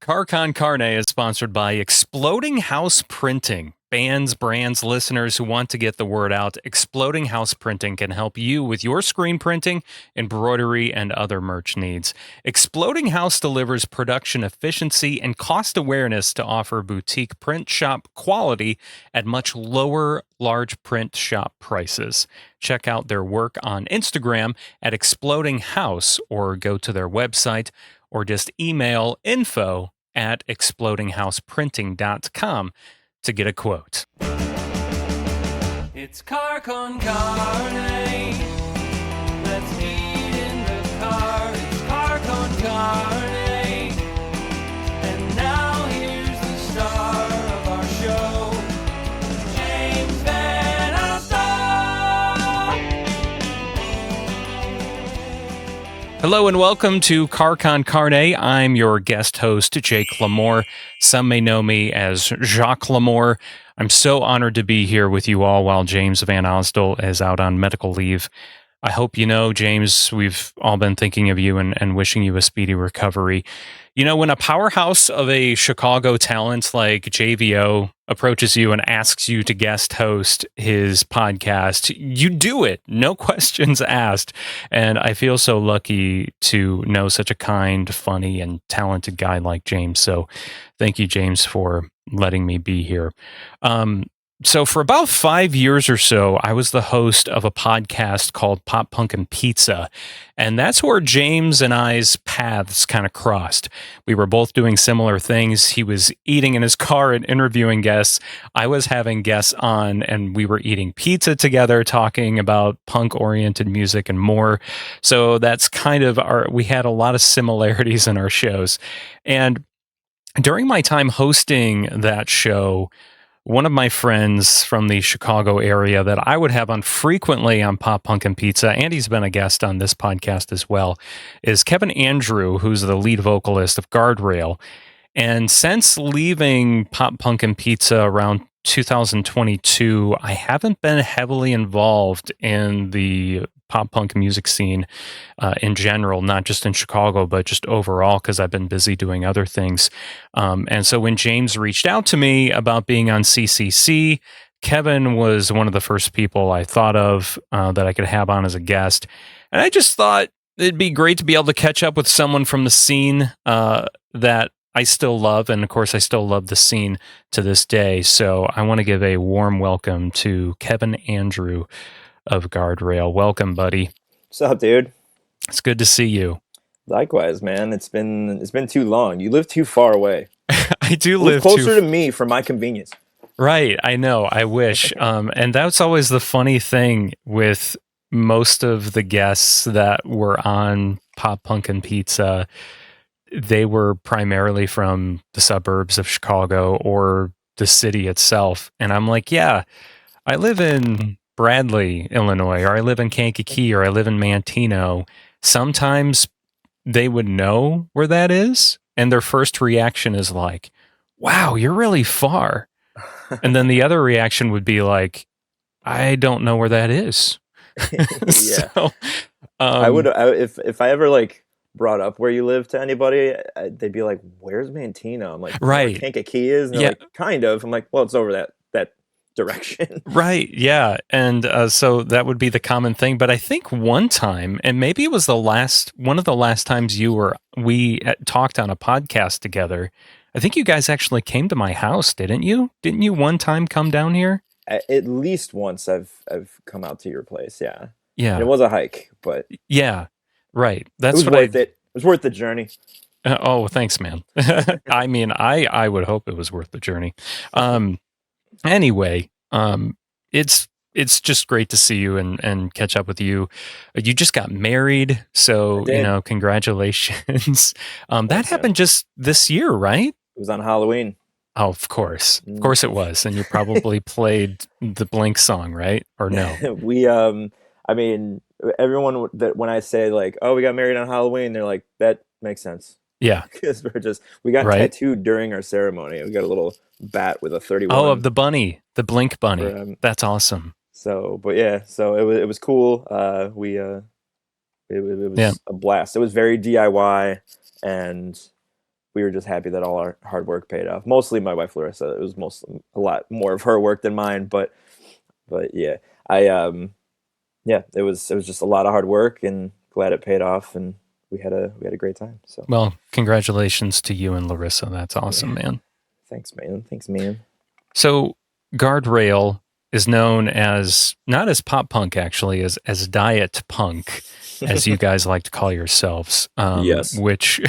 Car Con Carne is sponsored by Exploding House Printing. Bands, brands, listeners who want to get the word out, Exploding House Printing can help you with your screen printing, embroidery, and other merch needs. Exploding House delivers production efficiency and cost awareness to offer boutique print shop quality at much lower large print shop prices. Check out their work on Instagram at Exploding House or go to their website or just email info@explodinghouseprinting.com to get a quote. It's Car Con Carne. Let's eat in the car. It's Car Con Carne. And now here's the star of our show, James Van Alstyne. Hello and welcome to Car Con Carne. I'm your guest host, Jacques LaMore. Some may know me as Jacques LaMore. I'm so honored to be here with you all while James Van Alstyne is out on medical leave. I hope you know, James, we've all been thinking of you and wishing you a speedy recovery. You know, when a powerhouse of a Chicago talent like JVO approaches you and asks you to guest host his podcast, you do it. No questions asked. And I feel so lucky to know such a kind, funny, and talented guy like James. So thank you, James, for letting me be here. So for about 5 years or so, I was the host of a podcast called Pop Punk and Pizza. And that's where James and I's paths kind of crossed. We were both doing similar things. He was eating in his car and interviewing guests. I was having guests on and we were eating pizza together, talking about punk-oriented music and more. So that's kind of we had a lot of similarities in our shows. And during my time hosting that show, one of my friends from the Chicago area that I would have on frequently on Pop Punk and Pizza, and he's been a guest on this podcast as well, is Kevin Andrew, who's the lead vocalist of Guardrail. And since leaving Pop Punk and Pizza around 2022, I haven't been heavily involved in the pop punk music scene in general, not just in Chicago, but just overall, because I've been busy doing other things. And so when James reached out to me about being on CCC, Kevin was one of the first people I thought of that I could have on as a guest. And I just thought it'd be great to be able to catch up with someone from the scene that I still love. And of course, I still love the scene to this day. So I want to give a warm welcome to Kevin Andrew of Guardrail. Welcome, buddy. What's up, dude? It's good to see you. Likewise, man. It's been too long. You live too far away. I do live closer to me for my convenience. Right. I know. I wish. And that's always the funny thing with most of the guests that were on Pop Punk and Pizza. They were primarily from the suburbs of Chicago or the city itself. And I'm like, yeah, I live in Bradley, Illinois, or I live in Kankakee, or I live in Manteno. Sometimes they would know where that is, and their first reaction is like, wow, you're really far. And then the other reaction would be like, I don't know where that is. Yeah. So, if I ever like brought up where you live to anybody, they'd be like, where's Manteno? I'm like, right. Where Kankakee is? And they're like, kind of. I'm like, well, it's over that direction. Right. Yeah. And so that would be the common thing. But I think one time, and maybe it was one of the last times we talked on a podcast together. I think you guys actually came to my house, didn't you? Didn't you one time come down here? At least once I've come out to your place. Yeah. Yeah. And it was a hike, but yeah. Right. That's it was worth it. It was worth the journey. Oh, thanks, man. I mean, I would hope it was worth the journey. Anyway, it's just great to see you and catch up with you. You just got married, so congratulations. That happened just this year, right? It was on Halloween. Oh, of course it was. And you probably played the Blink song, right? Or no? We, I mean, everyone that when I say like, oh, we got married on Halloween, they're like, that makes sense. Yeah, because we got tattooed during our ceremony. We got a little bat with a 31. Oh, of the bunny, the Blink bunny. That's awesome. So, but yeah, so it was cool. It was a blast. It was very DIY, and we were just happy that all our hard work paid off. Mostly my wife Larissa. It was mostly a lot more of her work than mine, but yeah, I yeah, it was just a lot of hard work, and glad it paid off, and we had a great time. So Well, congratulations to you and Larissa. That's awesome, yeah, man. thanks, man. Thanks, man. So Guardrail is known as not as pop punk actually, as diet punk, as you guys like to call yourselves. Yes. Which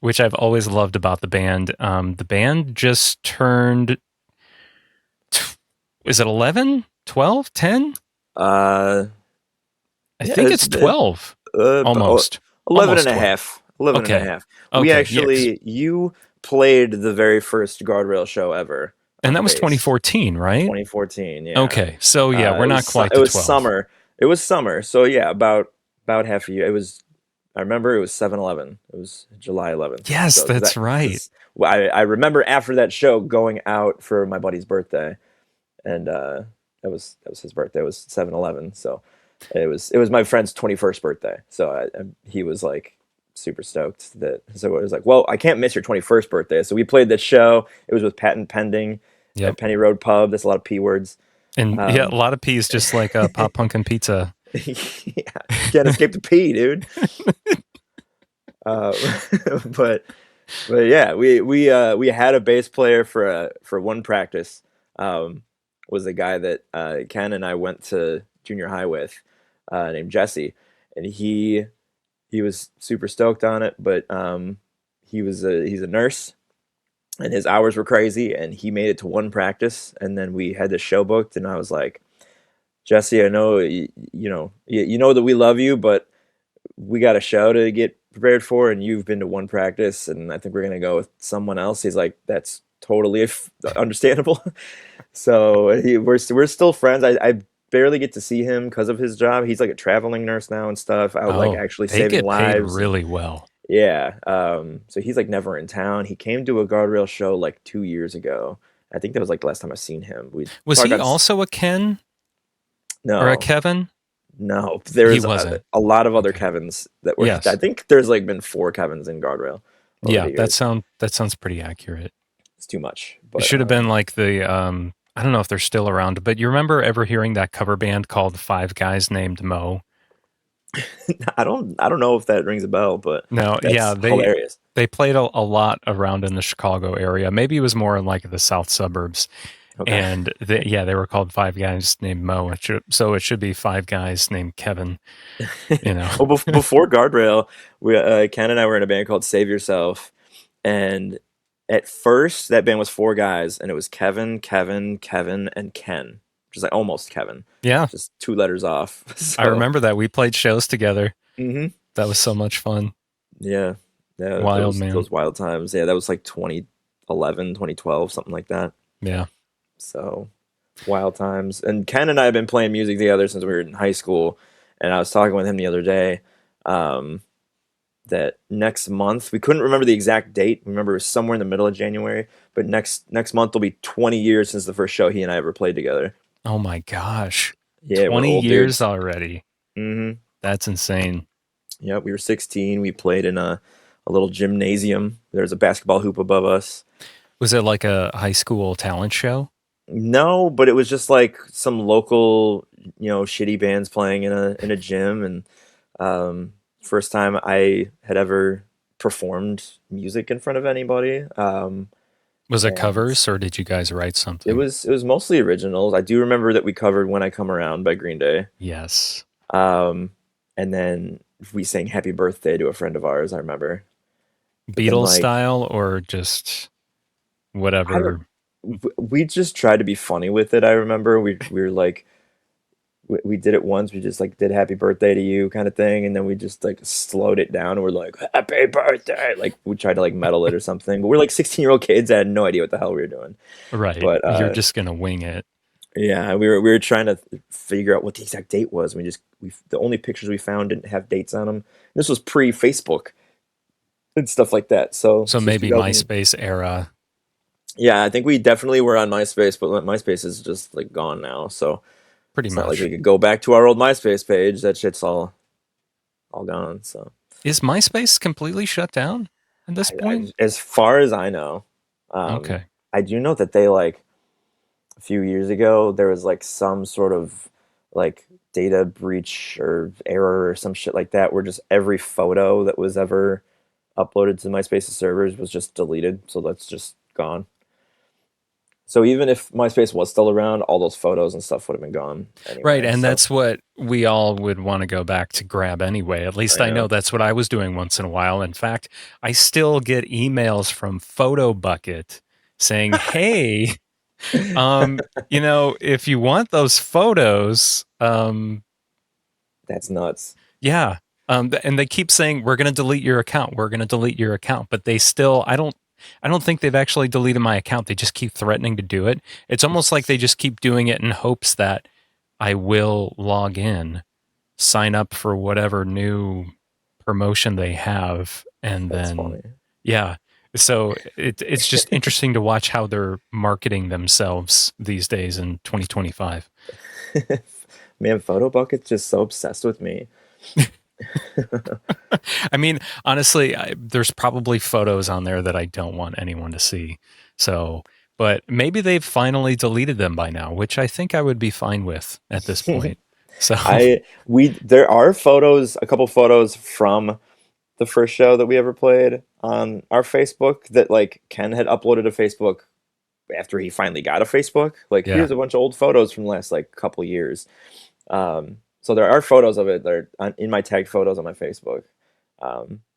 which I've always loved about the band. The band just turned is it 11, 12, 10? Uh, I yeah, think it's 12 almost. 11 Almost and a 12. half. 11 and a Okay. half. We Okay. actually, you played the very first Guardrail show ever And on that was bass. 2014, right? 2014, yeah. Okay. So yeah, we're not quite it to was 12. summer. It was summer. So yeah, about half a year. I remember it was 7/11. It was July 11th. Yes, So that's right. well, I remember after that show going out for my buddy's birthday, and that was his birthday. It was 7/11. So it was my friend's 21st birthday. So he was like super stoked that. So it was like, well, I can't miss your 21st birthday. So we played this show. It was with Patent Pending Yep. at Penny Road Pub. That's a lot of P words. And yeah, a lot of P's, just like pop punk and pizza. Yeah, can't escape the P, dude. Uh, but yeah, we had a bass player for one practice. Was a guy that Ken and I went to junior high with, named Jesse, and he was super stoked on it. But he's a nurse, and his hours were crazy, and he made it to one practice, and then we had the show booked, and I was like, Jesse, I know you know that we love you, but we got a show to get prepared for, and you've been to one practice, and I think we're gonna go with someone else. He's like, that's totally understandable. So we're still friends. I barely get to see him because of his job. He's like a traveling nurse now and stuff, out like actually they saving get paid lives. really well. Yeah. So he's like never in town. He came to a Guardrail show like 2 years ago. I think that was like the last time I seen him. Was he also a Ken no or a Kevin? No, there's He wasn't. a lot of other Okay. Kevins that were. Yes. I think there's like been 4 Kevins in Guardrail. over Yeah, the that years. sounds pretty accurate. It's too much. It But should have been like the I don't know if they're still around, but you remember ever hearing that cover band called Five Guys Named Mo? I don't know if that rings a bell, but No, that's yeah, hilarious. they played a lot around in the Chicago area. Maybe it was more in like the south suburbs. Okay. And they were called Five Guys Named Mo. So it should be Five Guys Named Kevin. You know. Well, before Guardrail, Ken and I were in a band called Save Yourself, and at first that band was 4 guys, and it was Kevin, Kevin, Kevin, and Ken, which is like almost Kevin, Yeah, just 2 letters off. So, I remember that. We played shows together. hmm That was so much fun. Yeah, yeah, Wild, man. those wild times. Yeah, that was like 2011, 2012, something like that. Yeah. So wild times. And Ken and I have been playing music together since we were in high school. And I was talking with him the other day that next month, we couldn't remember the exact date. We remember it was somewhere in the middle of January. But next month will be 20 years since the first show he and I ever played together. Oh my gosh. Yeah, 20 years already. Mm-hmm. That's insane. Yeah, we were 16. We played in a little gymnasium. There's a basketball hoop above us. Was it like a high school talent show? No, but it was just like some local, shitty bands playing in a gym, and first time I had ever performed music in front of anybody. Was it And covers or did you guys write something? it was mostly originals. I do remember that we covered "When I Come Around" by Green Day, Yes. and then we sang "Happy Birthday" to a friend of ours. I remember. But then, Beatles like, style or just I don't. whatever? We just tried to be funny with it. I remember we were like. We did it once. We just like did "Happy Birthday to You" kind of thing, and then we just like slowed it down, and we're like "Happy Birthday," like we tried to like metal it or something. But we're like 16-year-old kids. I had no idea what the hell we were doing. Right. But You're just going to wing it. yeah, we were trying to figure out what the exact date was. The only pictures we found didn't have dates on them. This was pre-Facebook and stuff like that. So So this was maybe 2000. MySpace era. Yeah, I think we definitely were on MySpace, but MySpace is just like gone now. So Pretty it's not like much. we could go back to our old MySpace page. That shit's all gone. So Is MySpace completely shut down? at this point? As far as I know, um, Okay. I do know that they like a few years ago there was like some sort of like data breach or error or some shit like that, where just every photo that was ever uploaded to MySpace's servers was just deleted. So that's just gone. So even if MySpace was still around, all those photos and stuff would have been gone Right, anyway. and So that's what we all would want to go back to grab anyway. At least I I know know. that's what I was doing once in a while. In fact, I still get emails from Photo Bucket saying, "Hey, if you want those photos, That's nuts. yeah." And they keep saying, "We're going to delete your account. We're going to delete your account." But they still, I don't think they've actually deleted my account. They just keep threatening to do it. It's almost like they just keep doing it in hopes that I will log in, sign up for whatever new promotion they have, and That's then funny. yeah. So it's just interesting to watch how they're marketing themselves these days in 2025. Man, Photo Bucket's just so obsessed with me. I mean, honestly, there's probably photos on there that I don't want anyone to see. So, but maybe they've finally deleted them by now, which I think I would be fine with at this point. So, There are photos, a couple photos from the first show that we ever played on our Facebook that like Ken had uploaded to Facebook after he finally got a Facebook. Like, yeah, here's a bunch of old photos from the last like couple years. So there are photos of it that are in my tagged photos on my Facebook.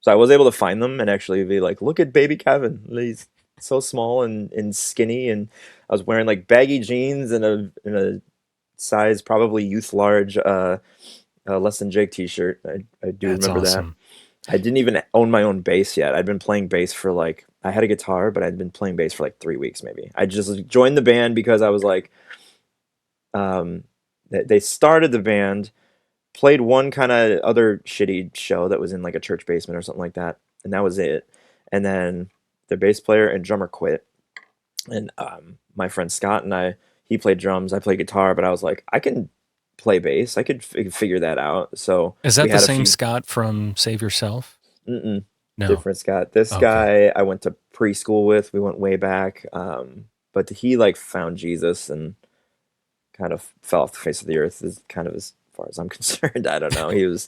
So I was able to find them and actually be like, look at baby Kevin. He's so small and skinny, and I was wearing like baggy jeans and a size probably youth large Less Than Jake t-shirt. I do that's remember that. awesome. I didn't even own my own bass yet. I'd been playing bass for like, I had a guitar, but I'd been playing bass for like 3 weeks maybe. I just joined the band because I was like, they started the band, played one kind of other shitty show that was in like a church basement or something like that, and that was it. And then the bass player and drummer quit, and my friend Scott and he played drums, I played guitar, but I was like, I can play bass, I could figure that out. So Is we that the had a same few. Scott from Save Yourself? Mm-mm, No. different Scott. This Okay. guy I went to preschool with. We went way back, but he like found Jesus and kind of fell off the face of the earth. Is kind of as far as I'm concerned. I don't know. He was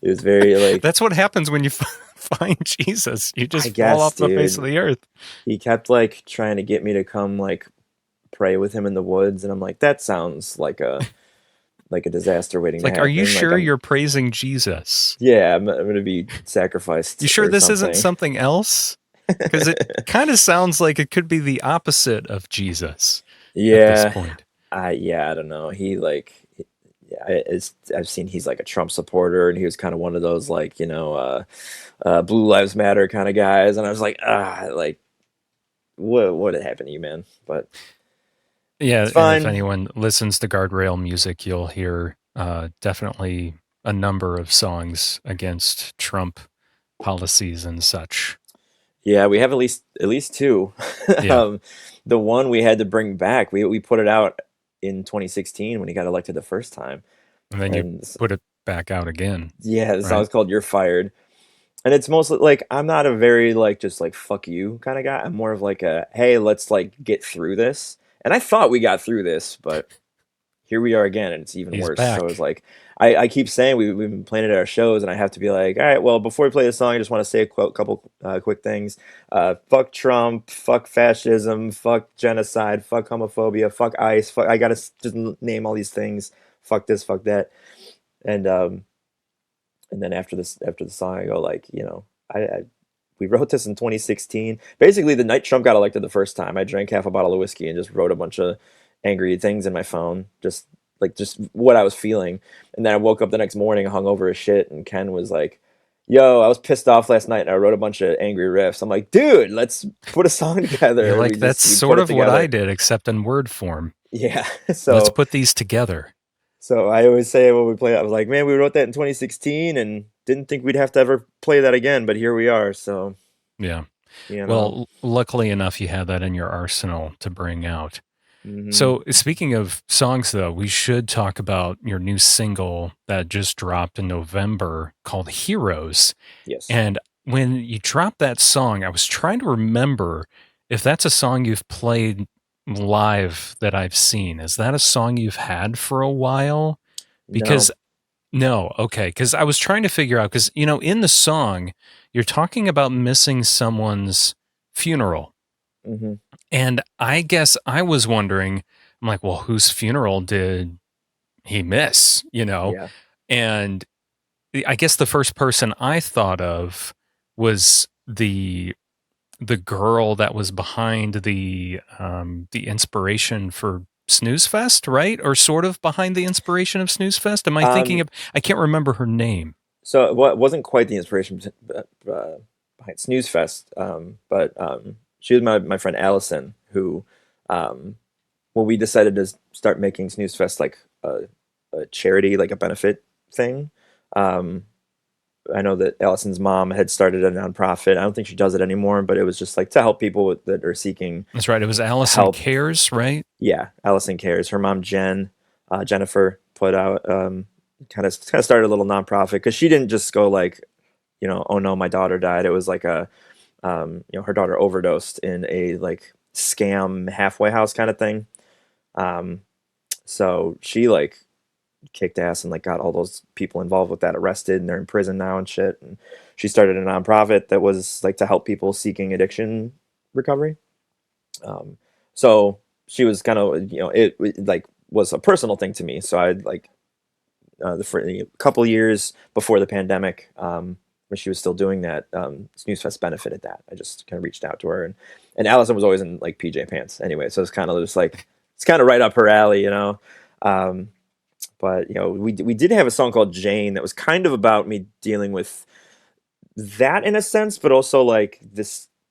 very like, That's what happens when you find Jesus. You I just fall guess, off the face of dude. the earth. He kept like trying to get me to come like pray with him in the woods, and I'm like, that sounds like a disaster waiting It's to like, are you happen. Like, sure you're praising Jesus? yeah, I'm gonna be sacrificed You sure or this isn't something. something else? Because it kind of sounds like it could be the opposite of Jesus at this Yeah, point. I don't know. He like, yeah, I've seen he's like a Trump supporter, and he was kind of one of those like, Blue Lives Matter kind of guys, and I was like, like what happened to you, man? But Yeah, it's and if fine. anyone listens to Guardrail music, you'll hear definitely a number of songs against Trump policies and such. Yeah, we have at least two. Yeah, um, the one we had to bring back, we put it out in 2016 when he got elected the first time, and then you and put it back out again, yeah, the right? song's called "You're Fired." And it's mostly like, I'm not a very like just like fuck you kind of guy. I'm more of like a, hey, let's like get through this. And I thought we got through this, but here we are again, and it's even He's worse. So it's back. like, I keep saying we've been playing it at our shows, and I have to be like, all right, well, before we play this song, I just want to say a couple quick things. Fuck Trump, fuck fascism, fuck genocide, fuck homophobia, fuck ICE. Fuck, I gotta just name all these things. Fuck this, fuck that, and um, and then after the song, I go like, I we wrote this in 2016. Basically, the night Trump got elected the first time, I drank half a bottle of whiskey and just wrote a bunch of angry things in my phone, just what I was feeling. And then I woke up the next morning hungover as shit, and Ken was like, "Yo, I was pissed off last night, and I wrote a bunch of angry riffs." I'm like, "Dude, let's put a song You're together." like, that's We put sort it of what I together. did, except in word form. Yeah. Let's So put these together. So I always say when we play, I was like, man, we wrote that in 2016 and didn't think we'd have to ever play that again, but here we are. So, Yeah. you know, Well, luckily enough, you have that in your arsenal to bring out. hmm So, speaking of songs, though, we should talk about your new single that just dropped in November called Heroes. yes. And when you dropped that song, I was trying to remember if that's a song you've played live that I've seen. Is that a song you've had for a while? Because No. no, okay, because I was trying to figure out because in the song you're talking about missing someone's funeral, Hmm. and I guess I was wondering, I'm like, well, whose funeral did he miss? Yeah. And I guess the first person I thought of was the girl that was behind the inspiration for Snuzfest, right? Or sort of behind the inspiration of Snuzfest. Am I thinking Um, of? I can't remember her name. so it wasn't quite the inspiration behind Snooze but she was my friend Allison, who, um, when we decided to start making Snooze Fest like a charity, like a benefit thing. Um, I know that Allison's mom had started a nonprofit. I don't think she does it anymore, but it was just like to help people that are seeking That's right. It was Allison help. Cares, right? Yeah, Allison cares. Her mom Jennifer put out, kind of started a little nonprofit because she didn't just go like, oh no, my daughter died. It was like her daughter overdosed in a like scam halfway house kind of thing. Um, so she like kicked ass and like got all those people involved with that arrested, and they're in prison now and shit. And she started a nonprofit that was like to help people seeking addiction recovery. Um, so she was kind of, it like was a personal thing to me. So I like, for a couple years before the pandemic, when she was still doing that, Snooze Fest benefited that. I just kind of reached out to her, and Allison was always in like PJ pants anyway, so it's kind of just like it's kind of right up her alley. Um, but we did have a song called Jane that was kind of about me dealing with that in a sense, but also like the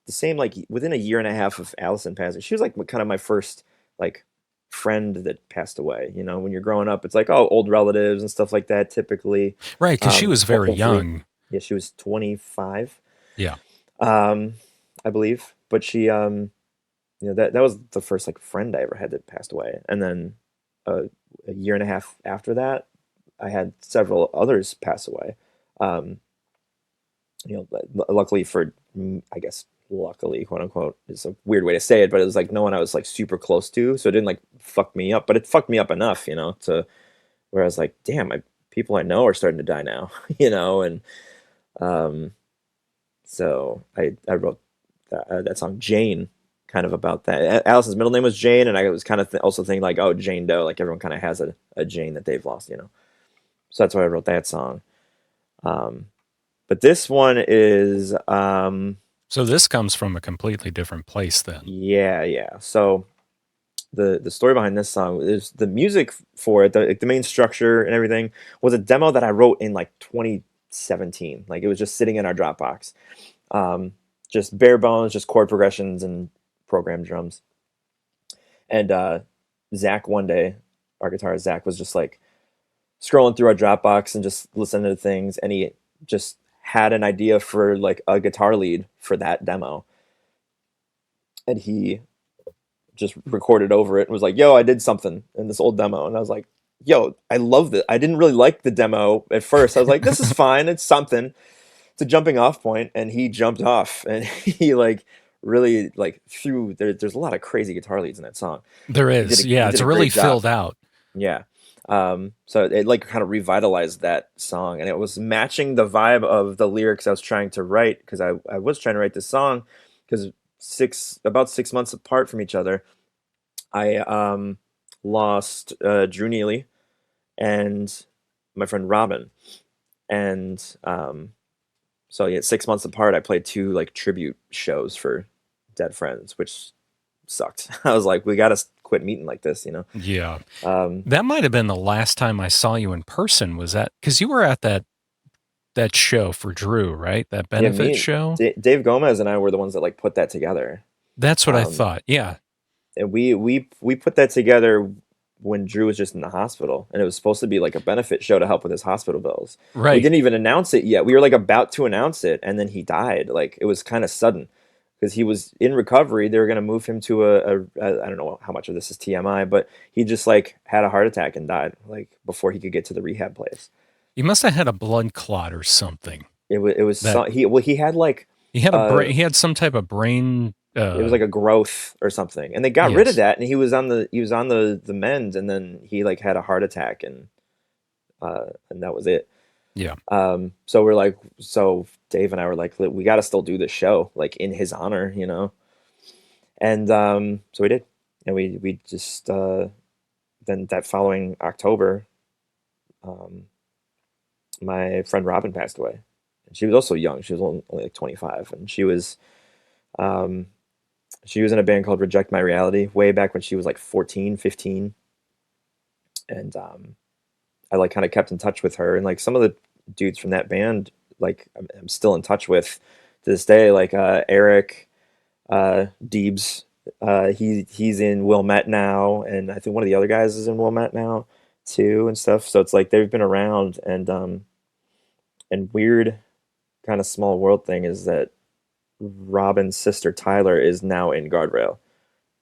same, like within a year and a half of Allison passing, she was like kind of my first like friend that passed away. When you're growing up, it's like, oh, old relatives and stuff like that typically. Right, because she was very Hopefully, young. yeah, she was 25, Yeah. um, I believe, but she, that was the first like friend I ever had that passed away, and then uh, a year and a half after that, I had several others pass away. Um, luckily for I guess luckily, quote unquote, is a weird way to say it, but it was like no one I was like super close to, so it didn't like fuck me up, but it fucked me up enough, to where I was like, damn, people I know are starting to die now, and um, so I wrote that song Jane, kind of about that. Allison's middle name was Jane, and I was kind of also thinking like, oh, Jane Doe, like everyone kind of has a Jane that they've lost. So that's why I wrote that song. Um, but this one is, So this comes from a completely different place then. yeah. So the story behind this song is the music for it, the main structure and everything was a demo that I wrote in like 2017. Like it was just sitting in our Dropbox, just bare bones, just chord progressions and programmed drums. And Zach one day, our guitarist Zach, was just like scrolling through our Dropbox and just listening to things, and he just had an idea for like a guitar lead for that demo, and he just recorded over it and was like, "Yo, I did something in this old demo," and I was like, "Yo, I love it." I didn't really like the demo at first. I was like, "This is fine. It's something. It's a jumping off point," and he jumped off, and he like really like threw. There's a lot of crazy guitar leads in that song. There He did is. Yeah, he did it's a really great job. filled out. Yeah. So it like kind of revitalized that song, and it was matching the vibe of the lyrics I was trying to write, because I was trying to write this song because about 6 months apart from each other, I lost Drew Neely and my friend Robin, and so yeah, 6 months apart, I played two like tribute shows for dead friends, which sucked. I was like, we gotta quit meeting like this. Yeah. Um, That might have been the last time I saw you in person. Was that because you were at that show for Drew, right? That yeah, benefit show? Dave Gomez and I were the ones that like put that together. That's what I Um, thought. Yeah. and we put that together when Drew was just in the hospital, and it was supposed to be like a benefit show to help with his hospital bills. We Right. didn't even announce it yet. We were like about to announce it, and then he died. Like it was kind of sudden because he was in recovery. They were going to move him to I don't know how much of this is TMI, but he just like had a heart attack and died like before he could get to the rehab place. You must have had a blood clot or something. it was That he had like he had a uh brain. He had some type of brain. it was like a growth or something, and they got rid of Yes. that, and he was on the mend, and then he like had a heart attack, and that was it. Yeah. So we're like, so Dave and I were like, we got to still do this show like in his honor, and so we did, and we just then that following October, um, my friend Robin passed away, and she was also young. She was only like 25, and um, she was in a band called Reject My Reality way back when she was like 14, 15, and I like kind of kept in touch with her, and like some of the dudes from that band, like I'm still in touch with to this day, like Eric, Deebs. He's in Wilmette now, and I think one of the other guys is in Wilmette now too, and stuff. So it's like they've been around, and weird kind of small world thing is that Robin's sister Tyler is now in Guardrail.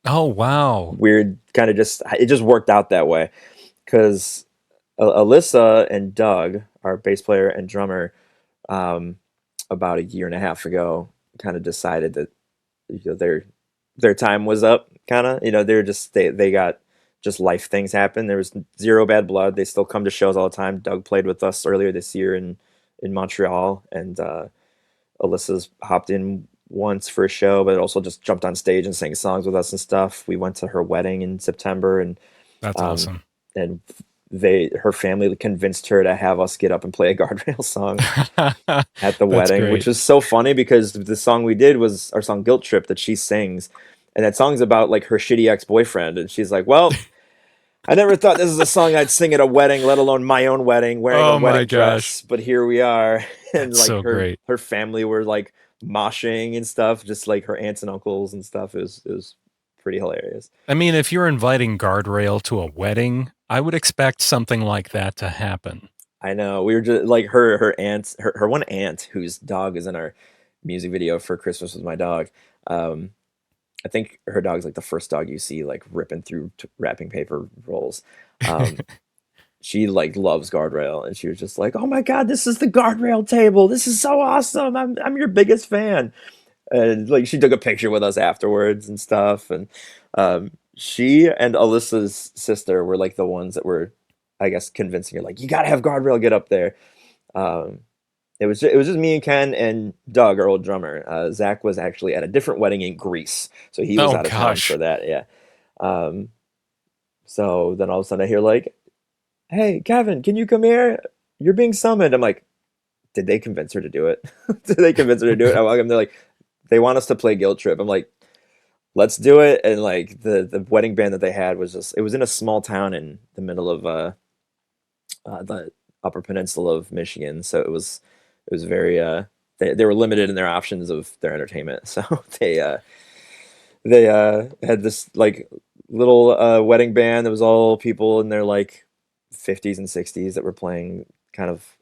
Oh wow. Weird, kind of just it just worked out that way because Alyssa and Doug, our bass player and drummer, um, about a year and a half ago, kind of decided that their time was up. Kind of, they're just they got just life things happen. There was zero bad blood. They still come to shows all the time. Doug played with us earlier this year in Montreal, and Alyssa's hopped in once for a show, but also just jumped on stage and sang songs with us and stuff. We went to her wedding in September, and That's um, awesome. and her family convinced her to have us get up and play a Guardrail song at the That's wedding, which great. was so funny because the song we did was our song Guilt Trip that she sings. And that song's about like her shitty ex-boyfriend. And she's like, well, I never thought this is a song I'd sing at a wedding, let alone my own wedding, wearing a Oh my wedding gosh. dress. But here we are. And That's like so her great. her family were like moshing and stuff, just like her aunts and uncles and stuff. It was pretty hilarious. I mean, if you're inviting Guardrail to a wedding, I would expect something like that to happen. I know. We were just like her one aunt whose dog is in our music video for Christmas with my dog. Um, I think her dog's like the first dog you see like ripping through wrapping paper rolls. Um, she like loves Guardrail, and she was just like, "Oh my God, this is the Guardrail table. This is so awesome. I'm your biggest fan." And like she took a picture with us afterwards and stuff. And she and Alyssa's sister were like the ones that were, I guess, convincing her like, "You gotta have Guardrail get up there." Um, it was just me and Ken and Doug, our old drummer. Zach was actually at a different wedding in Greece, so he was Oh out of town gosh. for that. Yeah. Um, so then all of a sudden I hear like, "Hey, Kevin, can you come here? You're being summoned." I'm like, "Did they convince her to do it? Did they convince her to do it?" I walk in, they're like, "They want us to play Guilt Trip." I'm like, "Let's do it." And like the wedding band that they had was just it was in a small town in the middle of the Upper Peninsula of Michigan, so it was very they were limited in their options of their entertainment. So they had this like little wedding band that was all people in their like 50s and 60s that were playing kind of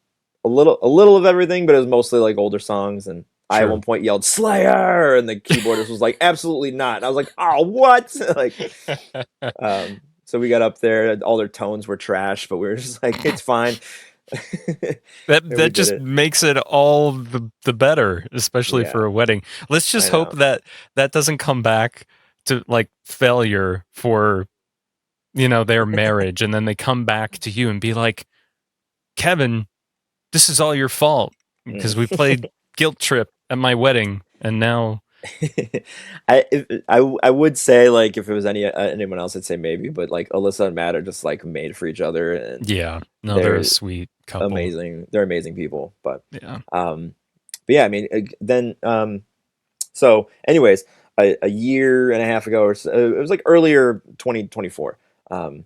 a little of everything, but it was mostly like older songs. And I at one Sure. point yelled Slayer, and the keyboardist was like, "Absolutely not." And I was like, "Oh, what?" Like, so we got up there, all their tones were trash, but we were just like, "It's fine." That And we that did just it. makes it all the better, especially for Yeah, a wedding. Let's just I hope know. that that doesn't come back to like failure for their marriage, and then they come back to you and be like, Kevin, this is all your fault Mm. because we played Guilt Trip at my wedding, and now I would say like if it was anyone else, I'd say maybe, but like Alyssa and Matt are just like made for each other, and yeah, no, they're a they're sweet couple. amazing. They're amazing people. Yeah. Um, but yeah, I mean, then so anyways, a year and a half ago or so, it was like earlier 2024. Um,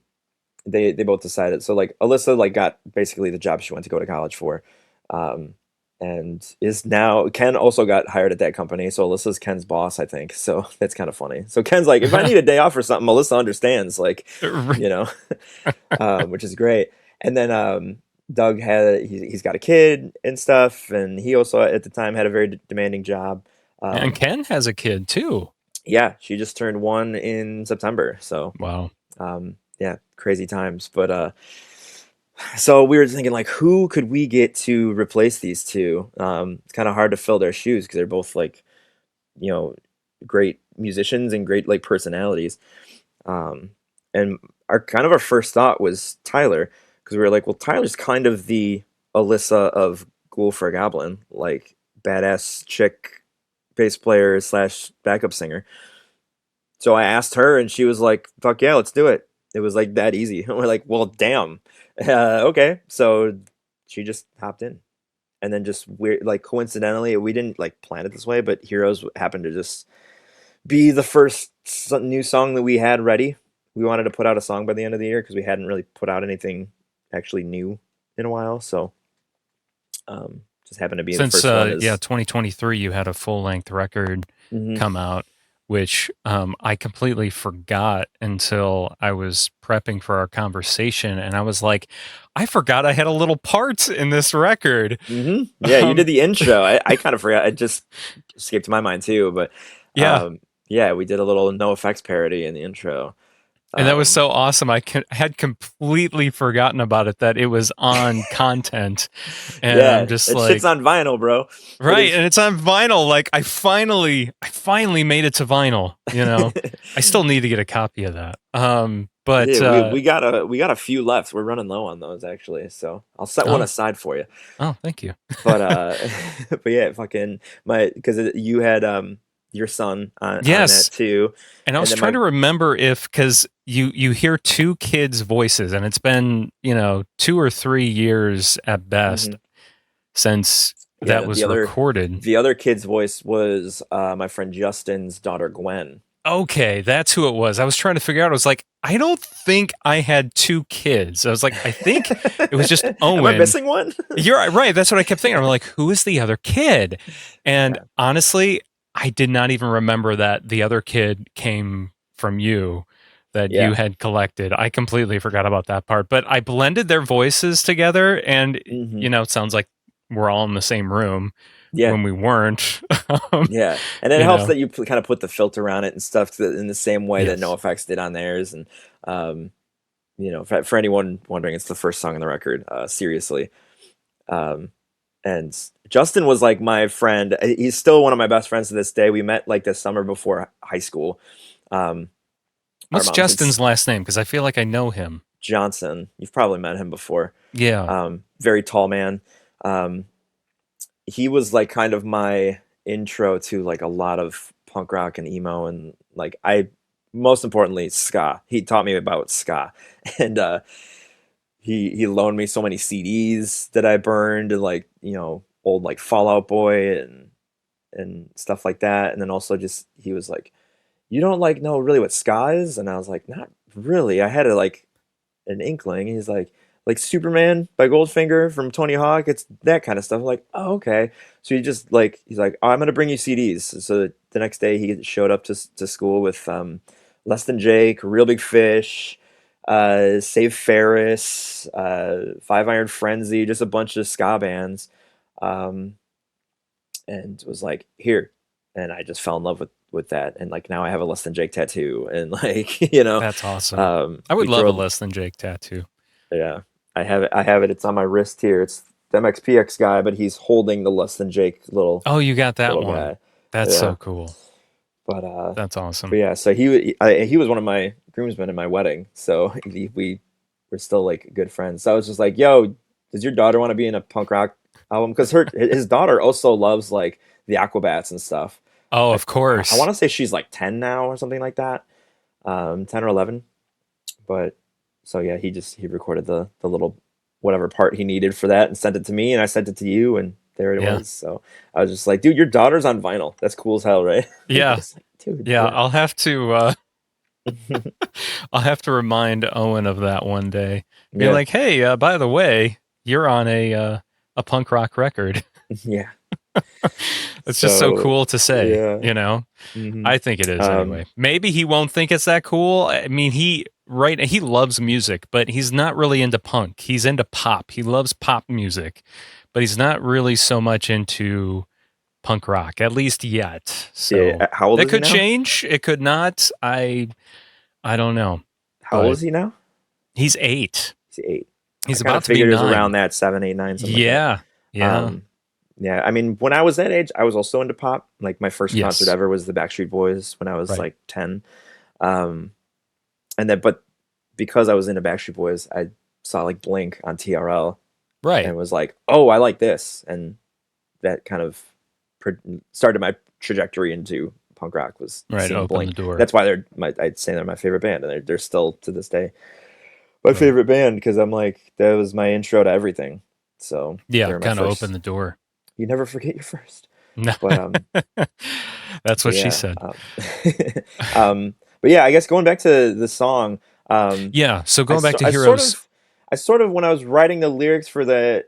they both decided. So like Alyssa like got basically the job she went to go to college for. Um, and is now Ken also got hired at that company. So Alyssa's Ken's boss, I think. So that's kind of funny. So Ken's like, if I need a day off or something, Alyssa understands, like, you know, which is great. And then Doug he's got a kid and stuff, and he also at the time had a very demanding job. And Um, Ken has a kid too. yeah, she just turned one in September. So Wow. yeah, crazy times. But So we were thinking like, who could we get to replace these two? It's kind of hard to fill their shoes because they're both like, you know, great musicians and great like personalities. Um, and our first thought was Tyler, because we were like, well, Tyler's kind of the Alyssa of Ghoul for a Goblin, like badass chick bass player slash backup singer. So I asked her, and she was like, "Fuck yeah, let's do it." It was like that easy. And we're like, "Well, damn, okay." So she just hopped in, and then just weird, like coincidentally, we didn't like plan it this way, but Heroes happened to just be the first new song that we had ready. We wanted to put out a song by the end of the year because we hadn't really put out anything actually new in a while. So just happened to be the Since first one. 2023, you had a full length record come out, which I completely forgot until I was prepping for our conversation, and I was like, I forgot I had a little part in this record. Yeah, you did the intro. I kind of forgot. It just escaped my mind too, but Yeah. yeah, we did a little No Effects parody in the intro. And that was so awesome. I had completely forgotten about it, that it was on content. And yeah, I'm just it like, shit's on vinyl, bro. right, and it's on vinyl. Like I finally made it to vinyl, you know. I still need to get a copy of that. But yeah, we got a few left. We're running low on those actually, so I'll set one aside for you. Oh, thank you. But but yeah, fucking because you had your son on Yes. that too. And I was trying to remember because you hear two kids' voices, and it's been 2 or 3 years at best since that was recorded. The other kid's voice was my friend Justin's daughter Gwen. Okay, that's who it was. I was trying to figure out. I was like, I don't think I had two kids. I was like, I think it was just Owen. Am I missing one? You're right. That's what I kept thinking. I'm like, who is the other kid? And honestly, I did not even remember that the other kid came from you, that you had collected. I completely forgot about that part. But I blended their voices together, and it sounds like we're all in the same room. When we weren't. Yeah, and it helps that you kind of put the filter on it and stuff in the same way that No Effects did on theirs. And for anyone wondering, it's the first song on the record. Seriously, and Justin was like my friend. He's still one of my best friends to this day. We met like the summer before high school. What's Justin's last name? Because I feel like I know him. Johnson. You've probably met him before. Yeah. Very tall man. He was like kind of my intro to like a lot of punk rock and emo, and like most importantly ska. He taught me about ska, and he loaned me so many CDs that I burned, and like old like Fall Out Boy and stuff like that. And then also just he was like, "You don't like know really what ska is?" And I was like, "Not really." I had an inkling. He's like Superman by Goldfinger from Tony Hawk. It's that kind of stuff. I'm like, oh, okay. So he's like, oh, I'm going to bring you CDs. So the next day he showed up to school with Less Than Jake, Real Big Fish, Save Ferris, Five Iron Frenzy, just a bunch of ska bands. And was like, here. And I just fell in love with that. And like now I have a Less Than Jake tattoo. And like, That's awesome. I would love a Less Than Jake tattoo. Yeah. I have it. It's on my wrist here. It's the MXPX guy, but he's holding the Less Than Jake little. Oh, you got that one. Guy. That's so cool. But that's awesome. But yeah, so he was one of my groomsmen in my wedding. So we were still like good friends. So I was just like, "Yo, does your daughter want to be in a punk rock album?" Because his daughter also loves like the Aquabats and stuff. Oh, of course. I want to say she's like 10 now or something like that, 10 or 11. But. So yeah, he recorded the little whatever part he needed for that and sent it to me, and I sent it to you, and there it was. So I was just like, dude, your daughter's on vinyl. That's cool as hell, right? Yeah. Like, dude, yeah, I'll have to I'll have to remind Owen of that one day. Be like, hey, by the way, you're on a punk rock record. Yeah. It's just so cool to say, I think it is anyway. Maybe he won't think it's that cool. I mean, he loves music, but he's not really into punk. He's into pop. He loves pop music, but he's not really so much into punk rock, at least yet. So how old is he now? It could change. It could not. I don't know. How old is he now? He's 8. He's 8. I He's kind about of to be figured it was around 9. that 7, 8, 9, something like that. Yeah. Yeah. Um, yeah, I mean, when I was that age, I was also into pop. Like my first concert Yes. ever was the Backstreet Boys when I was Right. like 10. Um, and then, but because I was into Backstreet Boys, I saw like Blink on TRL Right. and was like, oh, I like this. And that kind of started my trajectory into punk rock was Right. seeing Open Blink. the door. That's why I'd say they're my favorite band, and they're still to this day my Right. favorite band because I'm like that was my intro to everything. So Yeah. they're my Kind of open first. the door. You never forget your first, No. but That's but what she yeah, said. but yeah, I guess going back to the song, um, Yeah. So I, going back so, to Heroes. I sort of when I was writing the lyrics for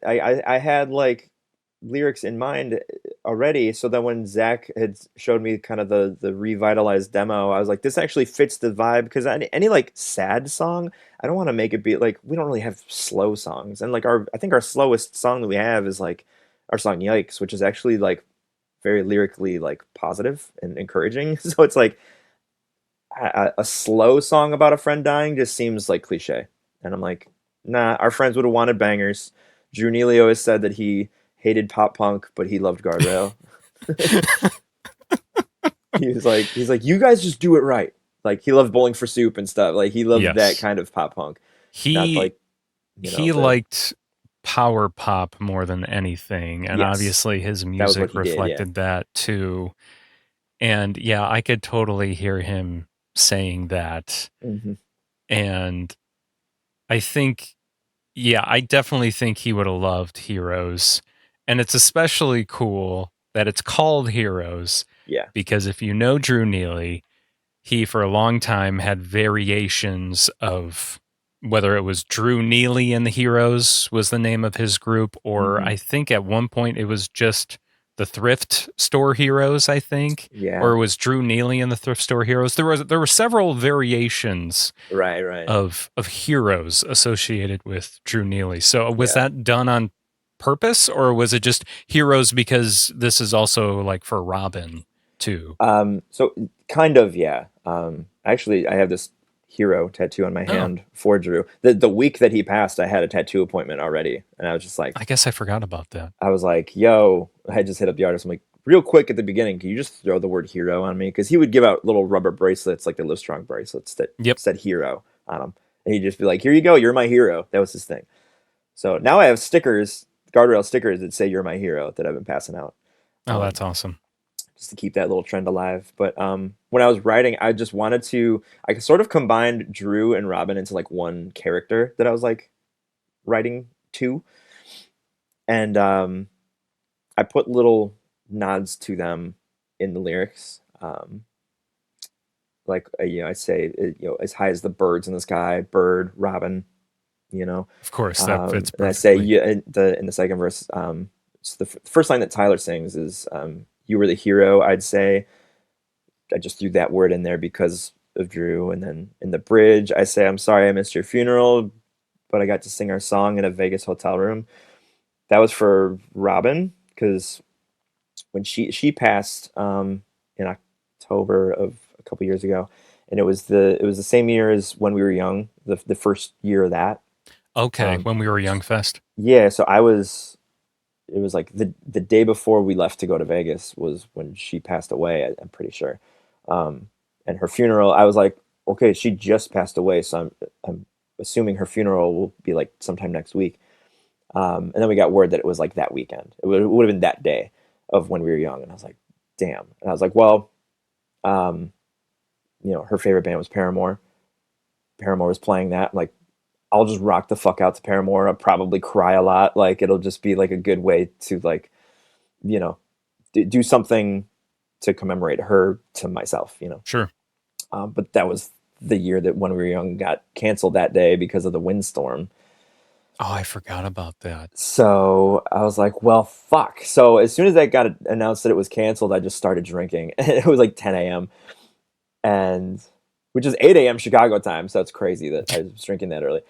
I had like lyrics in mind already. So then when Zach had showed me kind of the revitalized demo, I was like, this actually fits the vibe because any like sad song, I don't want to make it be like we don't really have slow songs, and like I think our slowest song that we have is like our song Yikes, which is actually like very lyrically like positive and encouraging. So it's like a slow song about a friend dying just seems like cliche. And I'm like, nah, our friends would have wanted bangers. Drew Neely always said that he hated pop punk, but he loved Guardrail. He's like, you guys just do it right. Like he loved Bowling for Soup and stuff. Like he loved that Yes. kind of pop punk, not He like he the liked power pop more than anything, and yes, obviously his that was what music he did. Yeah. reflected that too. And yeah, I could totally hear him saying that. Hmm. And I think, yeah, I definitely think he would have loved Heroes. And it's especially cool that it's called Heroes Yeah. because if you know Drew Neely, he for a long time had variations of whether it was Drew Neely and the Heroes was the name of his group, or Hmm. I think at one point it was just the Thrift Store Heroes, I think, or Yeah. it was Drew Neely and the Thrift Store Heroes. There were several variations Right. Right. of heroes associated with Drew Neely. So was Yeah. that done on purpose, or was it just heroes because this is also like for Robin too? So kind of, yeah. Actually, I have this hero tattoo on my Oh, hand for Drew. The week that he passed, I had a tattoo appointment already, and I was just like, I guess I forgot about that. I was like, yo, I just hit up the artist. I'm like, real quick at the beginning, can you just throw the word hero on me? Because he would give out little rubber bracelets, like the Livestrong bracelets that Yep. said hero on them, and he'd just be like, here you go, you're my hero. That was his thing. So now I have stickers, Guardrail stickers that say you're my hero that I've been passing out. Oh, Um, that's awesome. just to keep that little trend alive. But when I was writing, I just wanted to. I sort of combined Drew and Robin into like one character that I was like writing to, and I put little nods to them in the lyrics. Like I say, as high as the birds in the sky, bird, Robin. You know, Of course, that fits and I say perfectly. yeah, in the second verse. So the first line that Tyler sings is "You were the hero." I'd say I just threw that word in there because of Drew. And then in the bridge, I say, I'm sorry I missed your funeral, but I got to sing our song in a Vegas hotel room. That was for Robin because when she passed in October of a couple years ago, and it was the same year as When We Were Young, the first year of that. Okay, Um, when we were Young Fest. yeah, so it was like the day before we left to go to Vegas was when she passed away. I'm pretty sure. Um, and her funeral, I was like, okay, she just passed away, so I'm assuming her funeral will be like sometime next week. And then we got word that it was like that weekend. It would have been that day of When We Were Young, and I was like, damn. And I was like, well, um, her favorite band was Paramore. Paramore was playing that. I'm like, I'll just rock the fuck out to Paramore. I'll probably cry a lot. Like it'll just be like a good way to like, you know, do something to commemorate her to myself. Sure. But that was the year that When We Were Young got canceled that day because of the windstorm. Oh, I forgot about that. So I was like, well, fuck. So as soon as that got announced that it was canceled, I just started drinking. It was like 10 a.m. and which is 8 a.m. Chicago time. So it's crazy that I was drinking that early.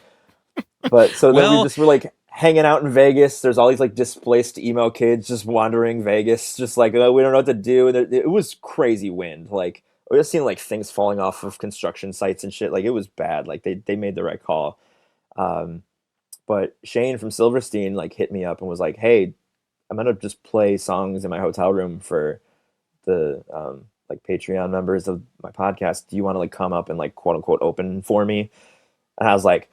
But so then we Well, just were like hanging out in Vegas. There's all these like displaced emo kids just wandering Vegas, just like we don't know what to do. And it was crazy wind. Like we just seeing like things falling off of construction sites and shit. Like it was bad. Like they made the right call. Um, But Shane from Silverstein like hit me up and was like, "Hey, I'm gonna just play songs in my hotel room for the like Patreon members of my podcast. Do you want to like come up and like quote unquote open for me?" And I was like,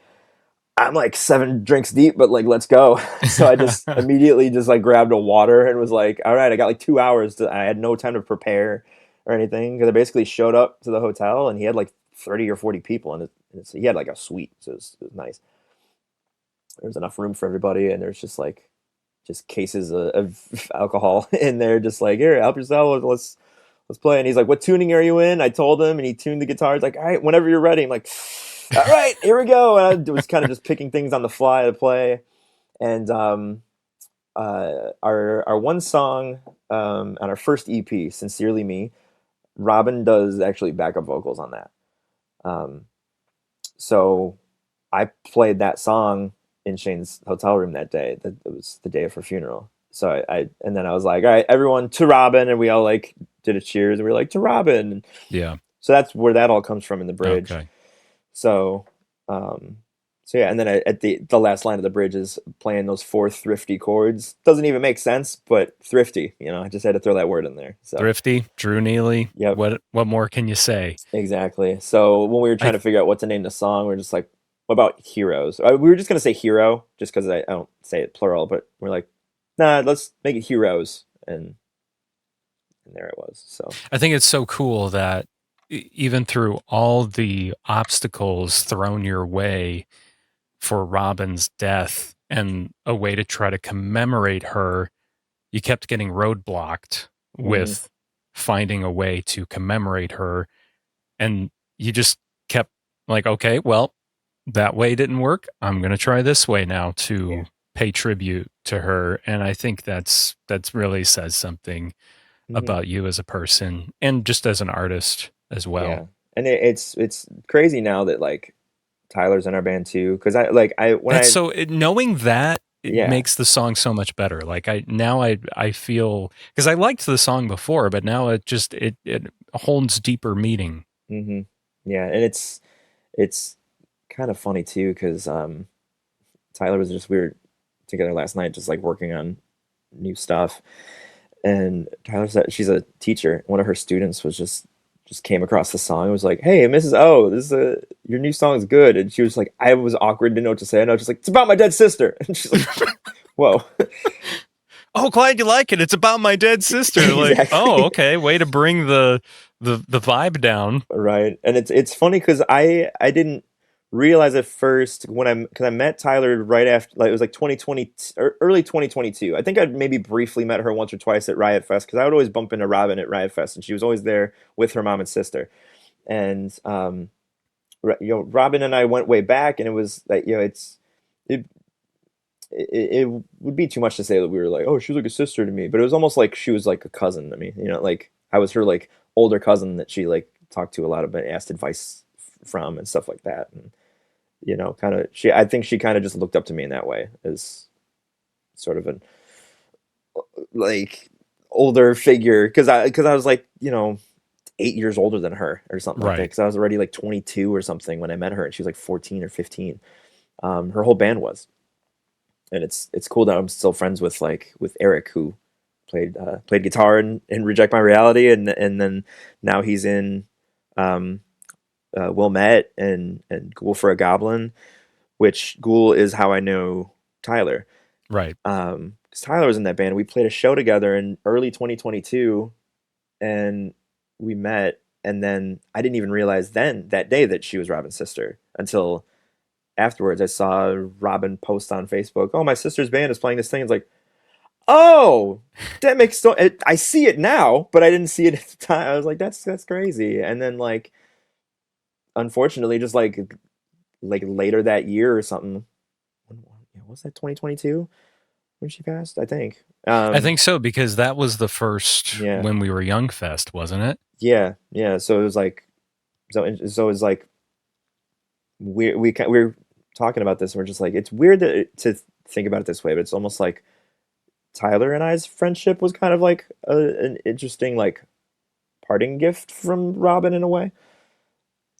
"I'm like 7 drinks deep, but like let's go." So I just immediately just like grabbed a water and was like, "All right, I got like 2 hours. I had no time to prepare or anything because I basically showed up to the hotel and he had like 30 or 40 people and he had like a suite, so it was nice. There was enough room for everybody, and there's just like just cases of alcohol in there, just like, here, help yourself, let's play. And he's like, what tuning are you in? I told him, and he tuned the guitar. He's like, all right, whenever you're ready. I'm like, all right, here we go. And I was kind of just picking things on the fly to play. And our one song on our first EP, Sincerely Me, Robin does actually backup vocals on that. So I played that song in Shane's hotel room that day. That it was the day of her funeral. So I and then I was like, all right, everyone to Robin, and we all like did a cheers, and we were like to Robin. Yeah. So that's where that all comes from in the bridge. Okay. So, so yeah, and then at the last line of the bridge is playing those 4 thrifty chords. Doesn't even make sense, but thrifty. I just had to throw that word in there. So Thrifty, Drew Neely. Yep. What more can you say? Exactly. So when we were trying to figure out what to name the song, we are just like, what about Heroes? We were just gonna say Hero, just because I don't say it plural, but we're like, nah, let's make it Heroes, and there it was. So I think it's so cool that even through all the obstacles thrown your way for Robin's death and a way to try to commemorate her, you kept getting roadblocked with finding a way to commemorate her. And you just kept like, okay, well, that way didn't work. I'm going to try this way now to pay tribute to her. And I think that's really says something about you as a person and just as an artist as well. Yeah. And it's crazy now that like Tyler's in our band too, because knowing that it makes the song so much better. Like I feel, because I liked the song before, but now it just it holds deeper meaning. Mm-hmm. Yeah, and it's kind of funny too, because Tyler was we were together last night, just like working on new stuff, and Tyler said she's a teacher. One of her students was just came across the song and was like, "Hey, Mrs. O, your new song is good." And she was like, I was awkward, didn't know what to say, and I was just like, "It's about my dead sister." And she's like, "Whoa." Oh, glad you like it. It's about my dead sister. Exactly. Like, oh, okay, way to bring the vibe down. Right, and it's funny because I didn't realize at first because I met Tyler right after, like it was like 2020 or early 2022. I think I'd maybe briefly met her once or twice at Riot Fest, because I would always bump into Robin at Riot Fest, and she was always there with her mom and sister. And Robin and I went way back, and it was like, it would be too much to say that we were like, oh, she was like a sister to me, but it was almost like she was like a cousin to me. Like I was her like older cousin that she like talked to a lot about, asked advice from, and stuff like that. And kind of I think she kind of just looked up to me in that way, as sort of an like older figure, because I was like 8 years older than her or something like that, because I was already like 22 or something when I met her, and she was like 14 or 15. Her whole band was, and it's cool that I'm still friends with Eric, who played guitar in Reject My Reality, and then now he's in Wilmette and Ghoul for a Goblin, which Ghoul is how I know Tyler. Right. Because Tyler was in that band. We played a show together in early 2022, and we met, and then I didn't even realize then that day that she was Robin's sister until afterwards. I saw Robin post on Facebook, "Oh, my sister's band is playing this thing." It's like, oh, that makes I see it now, but I didn't see it at the time. I was like, that's crazy. And then like, unfortunately, just like later that year or something, was that 2022 when she passed? I think so, because that was the first When We Were Young Fest, wasn't it? Yeah. So it was like, so it was like, we were talking about this, and we're just like, it's weird to think about it this way, but it's almost like Tyler and I's friendship was kind of like an interesting like parting gift from Robin in a way.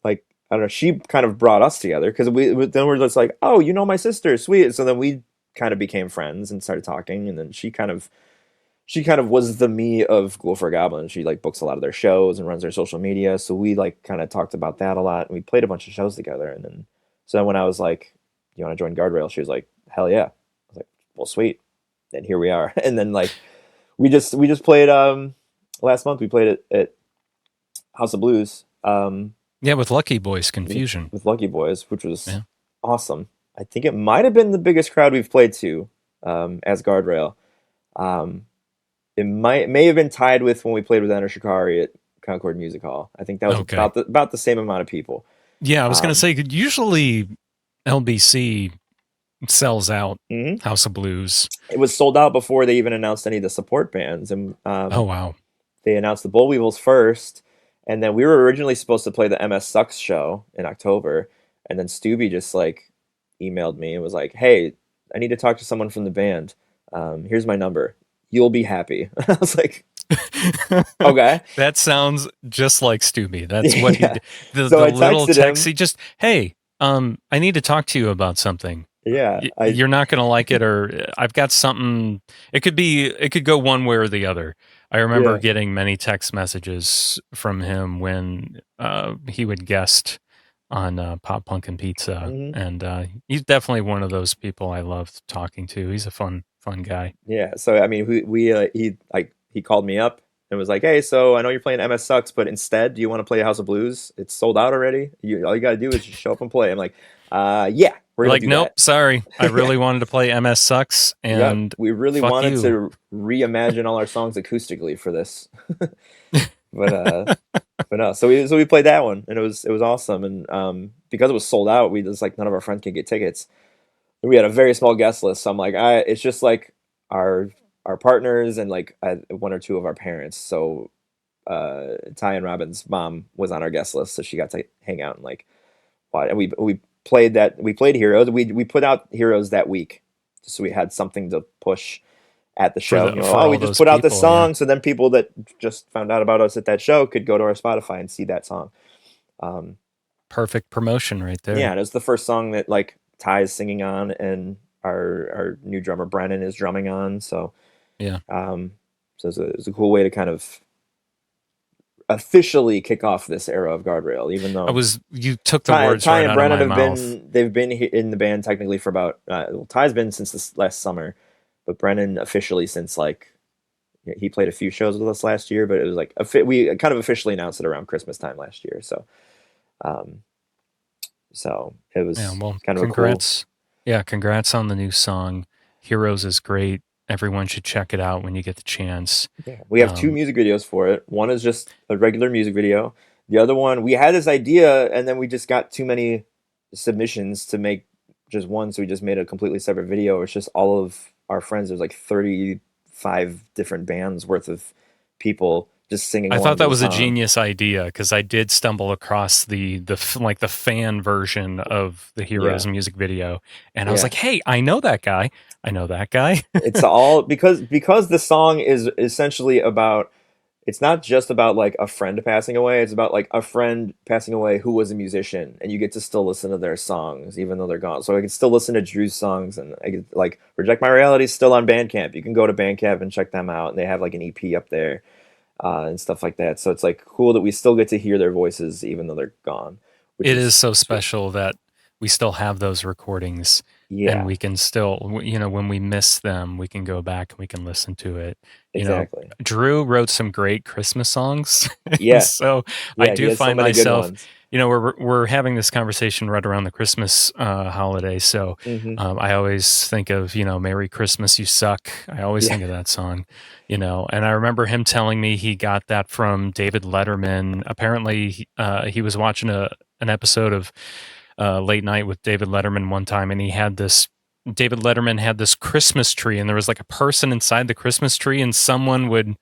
Like I don't know, she kind of brought us together because then we're just like, oh, you know my sister, sweet. So then we kind of became friends and started talking, and then she kind of was the me of Ghoul for a Goblin. She like books a lot of their shows and runs their social media. So we like kind of talked about that a lot, and we played a bunch of shows together. And then so then when I was like, "You want to join Guardrail?" She was like, "Hell yeah!" I was like, "Well, sweet." And here we are. And then like we just played last month. We played it at House of Blues. Yeah, with Lucky Boys Confusion. With Lucky Boys, which was Yeah. awesome. I think it might have been the biggest crowd we've played to as Guardrail. Um, it may have been tied with when we played with Enter Shikari at Concord Music Hall. I think that was Okay. about the same amount of people. Yeah, I was going to say, usually LBC sells out Mhm. House of Blues. It was sold out before they even announced any of the support bands, and Oh, wow. they announced the Bull Weevils first, and then we were originally supposed to play the MS Sucks show in October, and then Stubby just like emailed me and was like, "Hey, I need to talk to someone from the band. Here's my number. You'll be happy." I was like, "Okay." That sounds just like Stubby. That's what he Yeah. did. So The I little texted text, him. he just, hey, I need to talk to you about something. Yeah, You're not going to like it, or I've got something. It could go one way or the other. I remember yeah. getting many text messages from him when he would guest on Pop Punk and Pizza, Mhm. and he's definitely one of those people I loved talking to. He's a fun guy. Yeah, so I mean, he called me up and was like, "Hey, so I know you're playing MS Sucks, but instead, do you want to play House of Blues? It's sold out already. All you got to do is just show up and play." I'm like, yeah, we're gonna Like, do nope, that." sorry. I really wanted to play MS Sucks, Yeah, and we really fuck wanted you. to reimagine all our songs acoustically for this, but no. So we played that one, and it was awesome. And because it was sold out, we just like none of our friends could get tickets. We had a very small guest list, so I'm like, it's just like our our partners and like one or two of our parents. So Ty and Robin's mom was on our guest list, so she got to hang out and like watch. And we played Heroes. We put out Heroes that week, just so we had something to push at the show. For all We just those put out this people, yeah. song, so then people that just found out about us at that show could go to our Spotify and see that song. Perfect promotion right there. Yeah, and it was the first song that like Ty is singing on, and our new drummer Brennan is drumming on. So Yeah. so it's a cool way to kind of officially kick off this era of Guardrail. Even though You took the Ty, words Ty right and out of Brennan my mouth. they've been in the band technically for about well, Ty's been since this last summer, but Brennan officially since like he played a few shows with us last year, but it was like we kind of officially announced it around Christmas time last year. So so it was kind of congrats. Congrats on the new song. Heroes is great. Everyone should check it out when you get the chance. Yeah, we have two music videos for it. One is just a regular music video. The other one, we had this idea, and then we just got too many submissions to make just one, so we just made a completely separate video. It's just all of our friends. There's like 35 different bands worth of people just singing. I along thought to that the was a song. genius idea because I did stumble across the fan version of the Heroes music video, and I was like, "Hey, I know that guy. I know that guy." It's all because the song is essentially about. It's not just about like a friend passing away. It's about like a friend passing away who was a musician, and you get to still listen to their songs even though they're gone. So I can still listen to Drew's songs, and I get like Reject My Reality is still on Bandcamp. You can go to Bandcamp and check them out, and they have like an EP up there. And stuff like that. So it's like cool that we still get to hear their voices even though they're gone. It is so special that we still have those recordings, and we can still, when we miss them, we can go back and we can listen to it. Exactly. Drew wrote some great Christmas songs. Yeah. So I do find myself, good ones. we're having this conversation right around the Christmas holiday. So I always think of, Merry Christmas, You Suck. I always think of that song, and I remember him telling me he got that from David Letterman. Apparently he was watching an episode of Late Night with David Letterman one time, and David Letterman had this Christmas tree, and there was like a person inside the Christmas tree, and someone would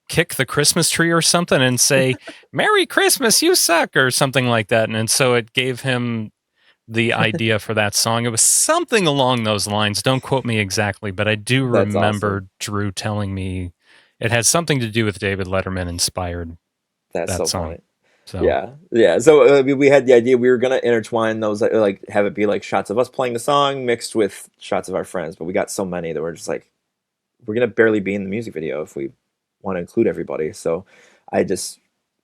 kick the Christmas tree or something and say, "Merry Christmas, you suck," or something like that. And so it gave him the idea for that song. It was something along those lines. Don't quote me exactly, but I do remember Drew telling me it had something to do with David Letterman inspired That's that so song. funny. So yeah. So we had the idea we were gonna intertwine those, like have it be like shots of us playing the song mixed with shots of our friends, but we got so many that we're just like, we're gonna barely be in the music video if we want to include everybody. So I just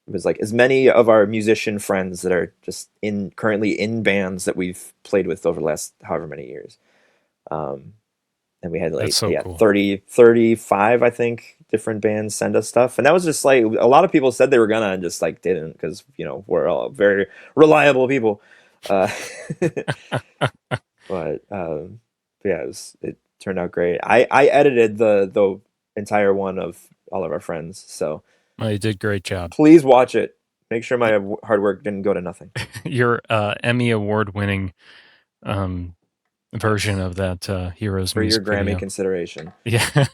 was like, as many of our musician friends that are just in currently in bands that we've played with over the last however many years. Um, and we had that's like, so yeah, cool. 35 I think different bands send us stuff, and that was just like, a lot of people said they were gonna and just like didn't, because we're all very reliable people. uh but yeah, it turned out great. I edited the entire one of all of our friends, so Well, you did great job. please watch it. Make sure my hard work didn't go to nothing. Your Emmy award winning um, version of that Heroes For your music Grammy video. consideration. Yeah.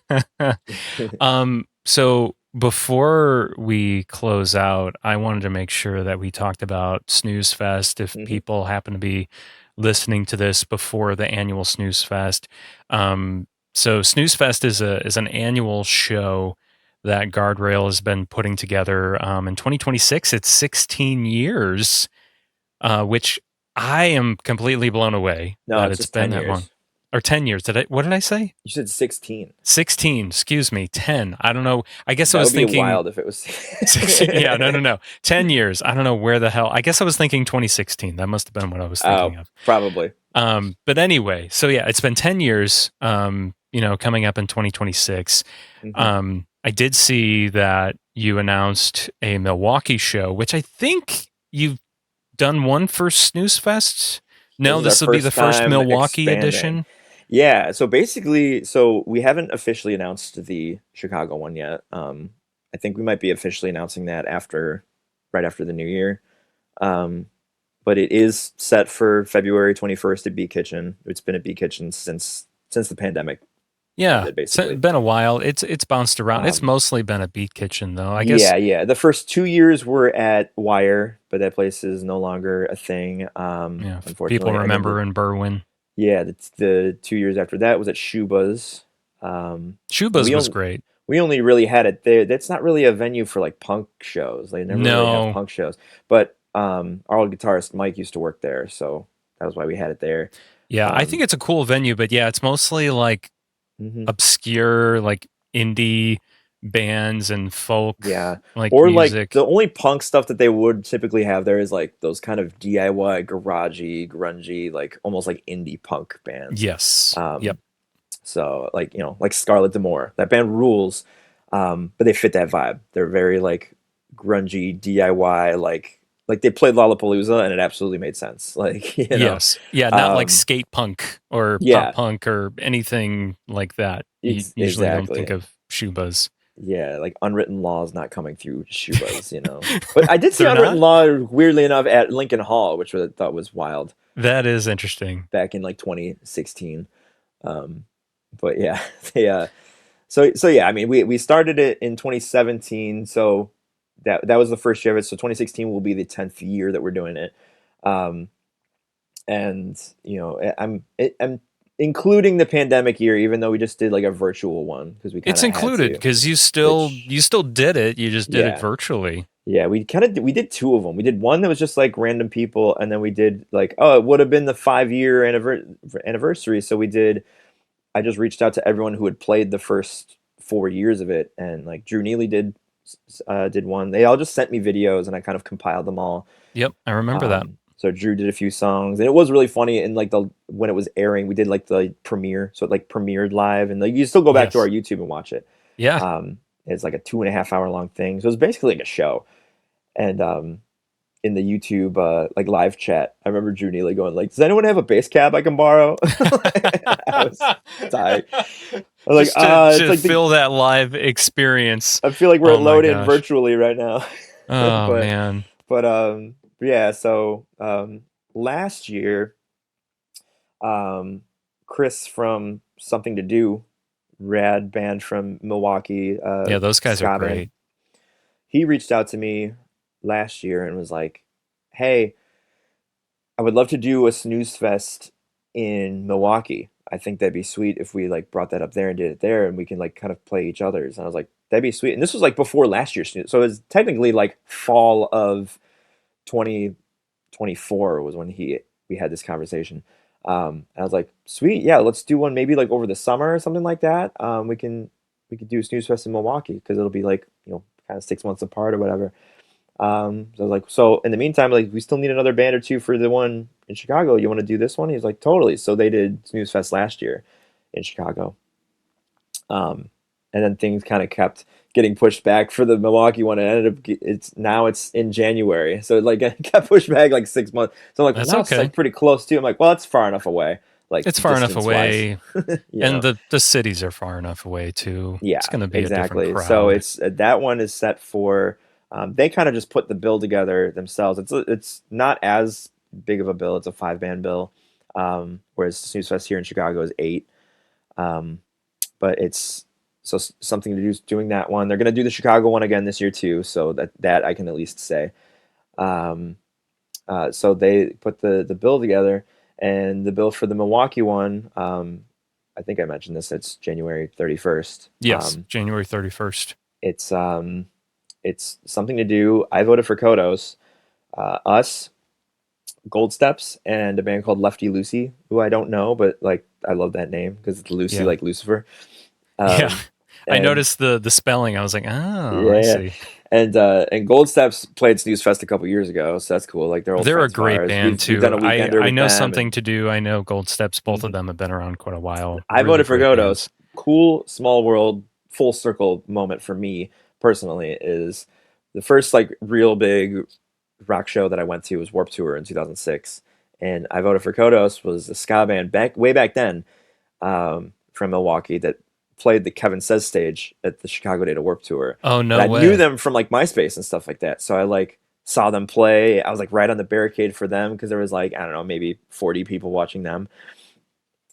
So before we close out, I wanted to make sure that we talked about Snuzfest. If Hmm. people happen to be listening to this before the annual Snuzfest, so Snuzfest is an annual show that Guardrail has been putting together. In 2026, it's 16 years, which I am completely blown away No, that it's it's just been 10 that long. years. Or 10 years. What did I say? You said 16. 16, excuse me, 10. I don't know. I guess I That was would be thinking wild if it was. 16. Yeah, no. 10 years. I don't know where the hell. I guess I was thinking 2016. That must have been what I was thinking Oh, of. probably. But anyway, so yeah, it's been 10 years, coming up in 2026. Hmm. I did see that you announced a Milwaukee show, which I think you've done one for Snooze Fest. This No, is our this will be the first first time Milwaukee expanding. edition. Yeah, so basically, so we haven't officially announced the Chicago one yet. I think we might be officially announcing that right after the new year. Um, but it is set for February 21st at Bee Kitchen. It's been at Bee Kitchen since the pandemic Yeah, ended, it's basically. been a while. It's bounced around. It's Um, mostly been a Beat Kitchen, though. I guess. yeah. The first 2 years were at Wire, but that place is no longer a thing. Yeah, if people Unfortunately, and then remember in Berwyn. the 2 years after that was at Shuba's. And Shuba's was great. we only really had it there. That's not really a venue for like punk shows. They never really have No, punk shows. But our old guitarist Mike used to work there, so that was why we had it there. yeah, I think Um, it's a cool venue, but yeah, it's mostly like mhm. obscure, like indie bands and folk Yeah. like Or like music. the only punk stuff that they would typically have there is like those kind of DIY, garagey, grungy, like almost like indie punk bands. Yes. Yep. Um, so like, like Scarlet D'Amour, that band rules. But they fit that vibe. They're very like grungy, DIY, like they played Lollapalooza and it absolutely made sense. Like, Yes. Yeah, not like um, skate punk or pop yeah, punk or anything like that. You usually don't think exactly. of Shubas. Yeah, like Unwritten Law is not coming through Shubas. But I did see They're Unwritten not? Law, weirdly enough, at Lincoln Hall, which I thought was wild That is interesting. back in like 2016. Um, but yeah, they so yeah, I mean, we started it in 2017, so that was the first year of it. So 2016 will be the 10th year that we're doing it. Um, and I'm including the pandemic year, even though we just did like a virtual one because we kind It's of had included to. because Which, you still did it. You just did it yeah, virtually. yeah, we did two of them. We did one that was just like random people, and then we did like, oh, it would have been the 5 year anniversary. So we did. I just reached out to everyone who had played the first 4 years of it, and like Drew Neely did one. They all just sent me videos, and I kind of compiled them all. Yep, I remember that. So Drew did a few songs, and it was really funny. And like the when it was airing, we did like the premiere, so it like premiered live, and like you still go back to our Yes. YouTube and watch it. Yeah. It's like a 2.5 hour long thing, so it's basically like a show. And in the YouTube like live chat, I remember Drew Neely going like, "Does anyone have a bass cab I can borrow?" I was tight. I was Just like, it's to like fill that live experience. I feel like we're Oh my loaded gosh. virtually right now. Oh but man. yeah, so last year, Chris from Something to Do, rad band from Milwaukee, Yeah, those guys are ska band, great. he reached out to me last year and was like, "Hey, I would love to do a snooze fest in Milwaukee. I think that'd be sweet if we like brought that up there and did it there, and we can like kind of play each other's." And I was like, "That'd be sweet." And this was like before last year's snooze, so it was technically like fall of 2024 was when we had this conversation. And I was like, sweet, yeah, let's do one maybe like over the summer or something like that. We could do Snuzfest in Milwaukee because it'll be like, kind of 6 months apart or whatever. So I was like, so in the meantime, like we still need another band or two for the one in Chicago. You want to do this one? He's like, totally. So they did Snuzfest last year in Chicago. And then things kind of kept getting pushed back for the Milwaukee one. It ended up it's in January, so it kept pushed back like 6 months. So I'm like, That's well, okay. It's like pretty close too. I'm like, well, it's far enough away. Like It's far enough away, and the cities are far enough away too. Yeah, it's going to be exactly. a different crowd. So it's that one is set for. They kind of just put the bill together themselves. It's not as big of a bill. It's a 5-band bill, whereas Snuzfest here in Chicago is 8. But it's something to do doing that one. They're going to do the Chicago one again this year too. So that I can at least say. So they put the bill together, and the bill for the Milwaukee one. I think I mentioned this. It's January 31st. Yes, January 31st. It's something to do. I voted for Kodos, us, Gold Steps, and a band called Lefty Lucy, who I don't know, but like I love that name because it's Lucy like Lucifer. Yeah, I noticed the spelling. I was like, oh, I see. And Gold Steps played Snuzfest a couple years ago, so that's cool. Like they're a great band too. We've done a weekender I know with them Something to Do. I know Gold Steps. Both of them have been around quite a while. I voted for Kodos. Cool, small world, full circle moment for me personally is the first like real big rock show that I went to was Warped Tour in 2006, and I voted for Kodos. Was a ska band way back then, from Milwaukee that played the Kevin Says stage at the Chicago Data Warped Tour. Oh no way! I knew them from like MySpace and stuff like that. So I like saw them play. I was like right on the barricade for them because there was like I don't know maybe 40 people watching them,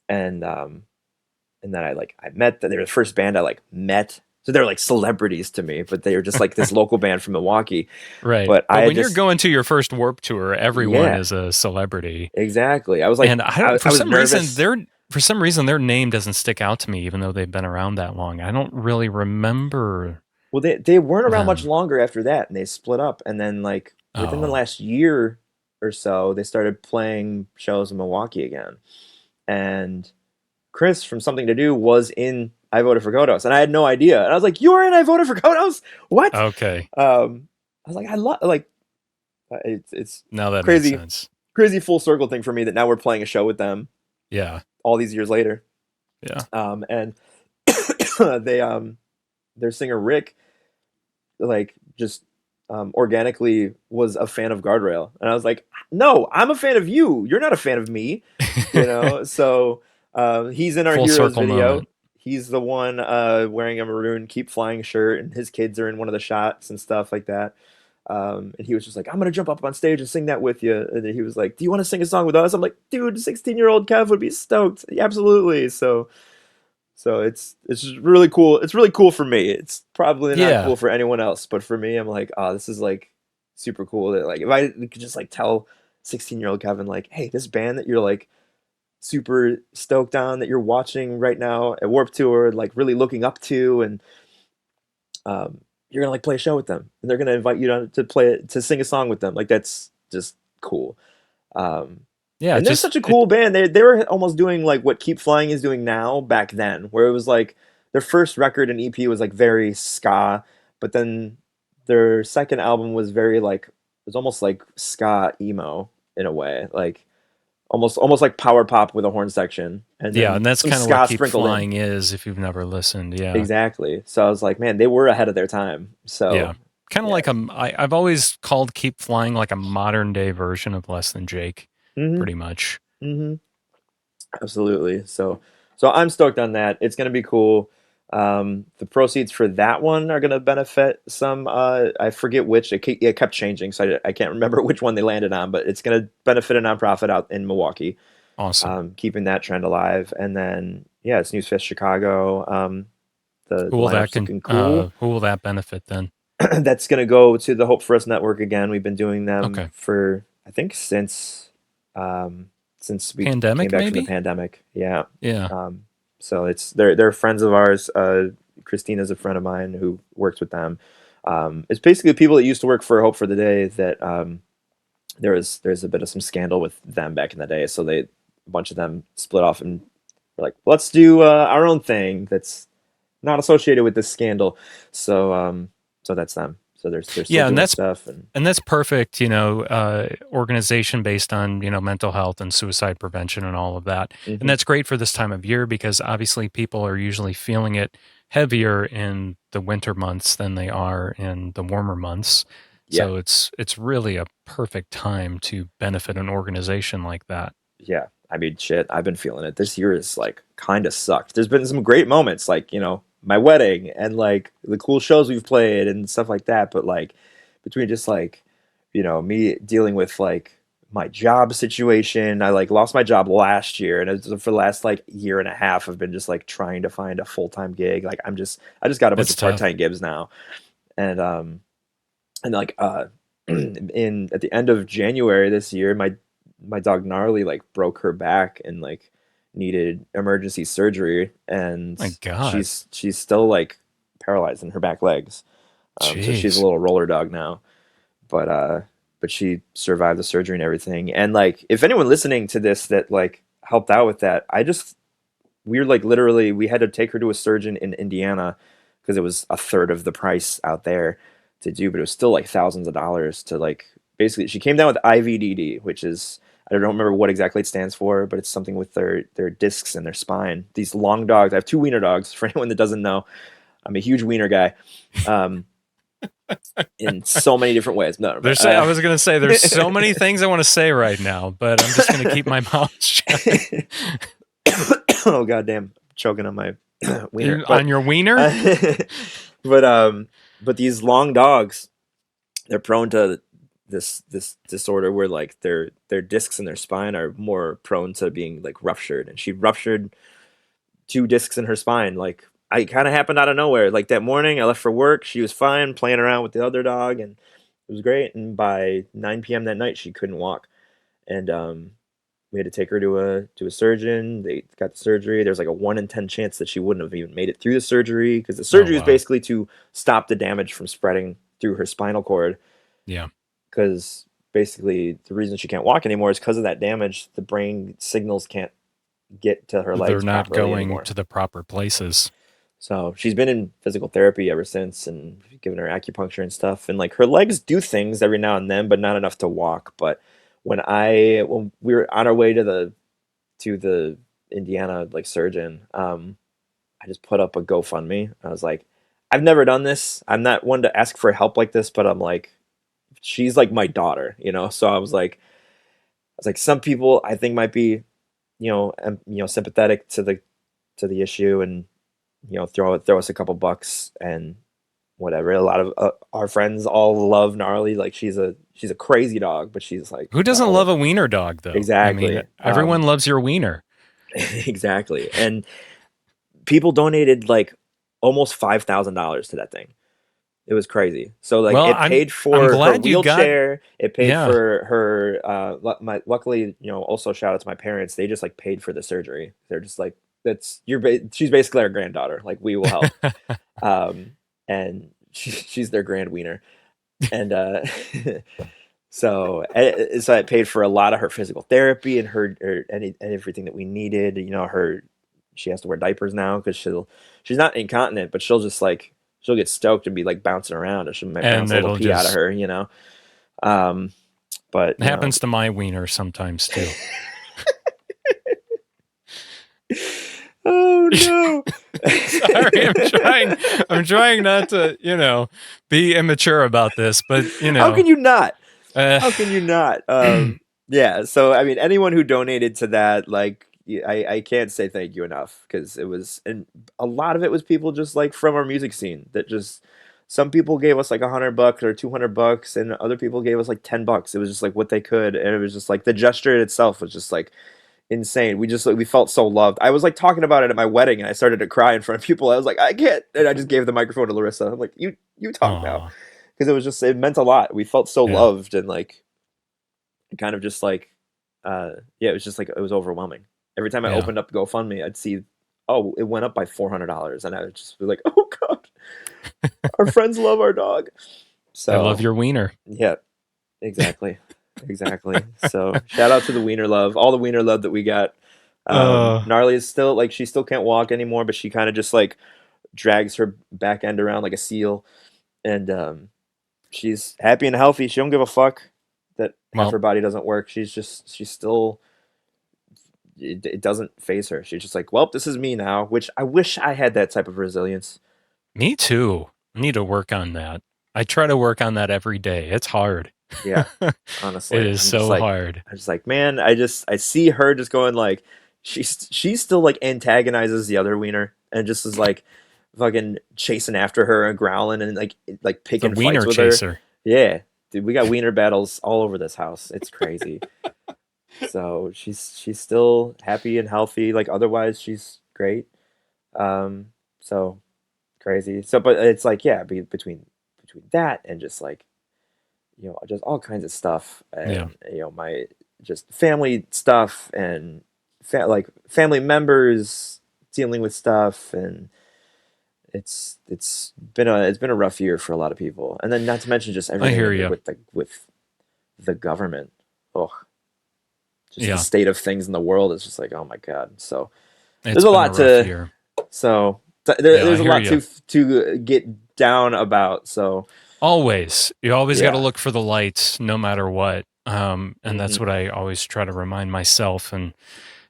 and then I met them. They were the first band I like met. So they're like celebrities to me, but they were just like this local band from Milwaukee. Right. But when you're going to your first Warped Tour, everyone is a celebrity. Exactly. I was like, and for some reason their name doesn't stick out to me, even though they've been around that long. I don't really remember. Well, they weren't around much longer after that, and they split up. And then like within the last year or so, they started playing shows in Milwaukee again. And Chris from Something to Do was in I Voted for Kodos, and I had no idea. And I was like, "You were in I Voted for Kodos? What?" Okay. I was like, "I love it's now that crazy, makes sense. Crazy full circle thing for me that now we're playing a show with them. Yeah, all these years later. Yeah. And their singer Rick, like just organically was a fan of Guardrail, and I was like, "No, I'm a fan of you. You're not a fan of me." So. He's in our Full Heroes video. Moment. He's the one wearing a maroon Keep Flying shirt, and his kids are in one of the shots and stuff like that. And he was just like, I'm going to jump up on stage and sing that with you. And then he was like, do you want to sing a song with us? I'm like, dude, 16-year-old Kev would be stoked. Absolutely. So it's just really cool. It's really cool for me. It's probably not cool for anyone else, but for me, I'm like, oh, this is like super cool. That like if I could just like tell 16-year-old Kevin like, hey, this band that you're like super stoked on, that you're watching right now at Warped Tour, like really looking up to, and you're gonna like play a show with them, and they're gonna invite you to sing a song with them. Like that's just cool. And they're such a cool band. They were almost doing like what Keep Flying is doing now back then, where it was like their first record and EP was like very ska, but then their second album was very like it was almost like ska emo in a way, like almost like power pop with a horn section. And and that's kind of what Keep Flying is if you've never listened. Yeah, exactly. So I was like, man, they were ahead of their time. So yeah, kind of like I've always called Keep Flying like a modern day version of Less Than Jake, pretty much. Absolutely. So I'm stoked on that. It's gonna be cool. The proceeds for that one are going to benefit some, I forget which, it kept changing, so I can't remember which one they landed on, but it's going to benefit a nonprofit out in Milwaukee. Awesome. Keeping that trend alive. And then, it's Snuzfest Chicago. Who will that benefit then? That's going to go to the Hope For Us Network again. We've been doing them for, I think, since we pandemic, came back from the pandemic. Yeah. Yeah. So they're friends of ours. Christina's a friend of mine who works with them. It's basically people that used to work for Hope for the Day that there's a bit of some scandal with them back in the day, so a bunch of them split off and were like, let's do our own thing that's not associated with this scandal. So that's them. So they're still Yeah, doing stuff, and and that's perfect, organization based on, mental health and suicide prevention and all of that. And mhm. that's great for this time of year because obviously people are usually feeling it heavier in the winter months than they are in the warmer months. Yeah, So it's really a perfect time to benefit an organization like that. yeah. I mean, shit, I've been feeling it. This year is like kind of sucked. There's been some great moments, like my wedding and like the cool shows we've played and stuff like that. But like between just like me dealing with like my job situation, I like lost my job last year, and for the last like year and a half, I've been just like trying to find a full-time gig. Like I just got a bunch It's of tough. part-time gigs now, and like in at the end of January this year, my dog Gnarly like broke her back and like needed emergency surgery, and My God. she's still like paralyzed in her back legs. So she's a Jeez. little roller dog now, but she survived the surgery and everything. And like if anyone listening to this that like helped out with that, we were like literally we had to take her to a surgeon in Indiana because it was a third of the price out there to do, but it was still like thousands of dollars to like basically she came down with IVDD, which is I don't remember what exactly it stands for, but it's something with their discs and their spine. These long dogs. I have two wiener dogs. For anyone that doesn't know, I'm a huge wiener guy, um, in so many different ways. No, but, I was going to say there's so many things I want to say right now, but I'm just going to keep my mouth shut. oh goddamn, choking on my wiener. On your wiener? But but these long dogs, they're prone to this disorder where like their discs in their spine are more prone to being like ruptured, and she ruptured two discs in her spine. Like I kind of happened out of nowhere. Like that morning, I left for work. She was fine, playing around with the other dog, and it was great. And by 9 p.m. that night, she couldn't walk, and we had to take her to a surgeon. They got the surgery. There's like a 1 in 10 chance that she wouldn't have even made it through the surgery because the Oh, surgery was wow. basically to stop the damage from spreading through her spinal cord. Yeah. Because basically the reason she can't walk anymore is because of that damage. The brain signals can't get to her They're legs not properly going anymore. to the proper places. So she's been in physical therapy ever since, and given her acupuncture and stuff. And like her legs do things every now and then, but not enough to walk. But when we were on our way to the Indiana like surgeon, I just put up a GoFundMe. I was like, I've never done this. I'm not one to ask for help like this, but I'm like, she's like my daughter. So I was like, some people I think might be, sympathetic to the issue, and throw us a couple bucks and whatever. A lot of our friends all love Gnarly. Like she's a crazy dog, but she's like Who the doesn't only love a wiener dog, though? I mean, exactly. everyone loves your wiener. Exactly. And people donated like almost $5,000 to that thing. It was crazy. So like Well, it I'm paid I'm for her glad you got. wheelchair. It paid Yeah. for her. My luckily, also shout out to my parents. They just like paid for the surgery. They're just like she's basically our granddaughter. Like we will help. And she's their grand wiener. And so it paid for a lot of her physical therapy and and everything that we needed. She has to wear diapers now because she's not incontinent, but she'll get stoked and be like bouncing around, and she might And bounce a little it'll pee out of just her. Um, but it happens to my wiener sometimes too. oh no. Sorry, I'm trying not to, be immature about this, but How can you not? uh, How can you not? Yeah. So I mean, anyone who donated to that, like, I can't say thank you enough because and a lot of it was people just like from our music scene that just. Some people gave us like $100 or $200, and other people gave us like $10. It was just like what they could, and it was just like the gesture itself was just like insane. We just like we felt so loved. I was like talking about it at my wedding, and I started to cry in front of people. I was like, I can't, and I just gave the microphone to Larissa. I'm like, you talk now, aw, because it meant a lot. We felt so yeah, loved, and like kind of just like yeah, it was just like it was overwhelming. Every time I yeah. opened up GoFundMe, I'd see, oh, it went up by $400, and I would just be like, oh god, our friends love our dog. They love So your wiener. yeah, exactly. exactly. So shout out to the wiener love, all the wiener love that we got. Uh, Gnarly is still like she still can't walk anymore, but she kind of just like drags her back end around like a seal, and she's happy and healthy. She don't give a fuck that half well, her body doesn't work. She's still it doesn't phase her. She's just like, well, this is me now. Which I wish I had that type of resilience. me too. I need to work on that. I try to work on that every day. It's hard. Yeah, It honestly, is so hard. I'm just like, man, I see her just going like, she still like antagonizes the other wiener and just is like, fucking chasing after her and growling and like The picking fights wiener with her. chaser. Yeah, dude, we got wiener battles all over this house. It's crazy. So she's still happy and healthy. Like otherwise, she's great. So crazy. So, but it's like, yeah, between that and just like, just all kinds of stuff, Yeah, and my just family stuff and like family members dealing with stuff, and it's been a rough year for a lot of people, and then not to mention just I hear everything you. with the government. Oh, just the Yeah, state of things in the world is just like, oh my god. So it's there's a been a lot rough to year. Yeah, I there's a hear lot you. to get down about. So Always. You always got to yeah. look for the lights no matter what. And that's Hmm. what I always try to remind myself and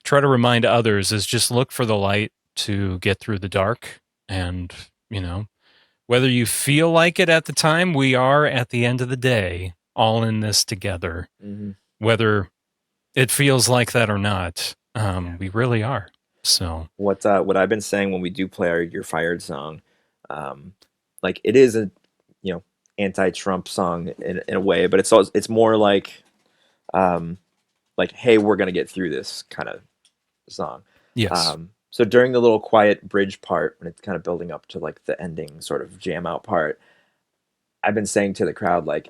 try to remind others is just look for the light to get through the dark. And, you know, whether you feel like it at the time, we are at the end of the day all in this together. Hmm. Whether it feels like that or not, Yeah. we really are. So, What I've been saying when we do play our "You're Fired" song, um, like it is a anti-Trump song in a way, but it's more um, like, hey, we're gonna get through this kind of song. yes. So during the little quiet bridge part, when it's kind of building up to like the ending sort of jam out part, I've been saying to the crowd like,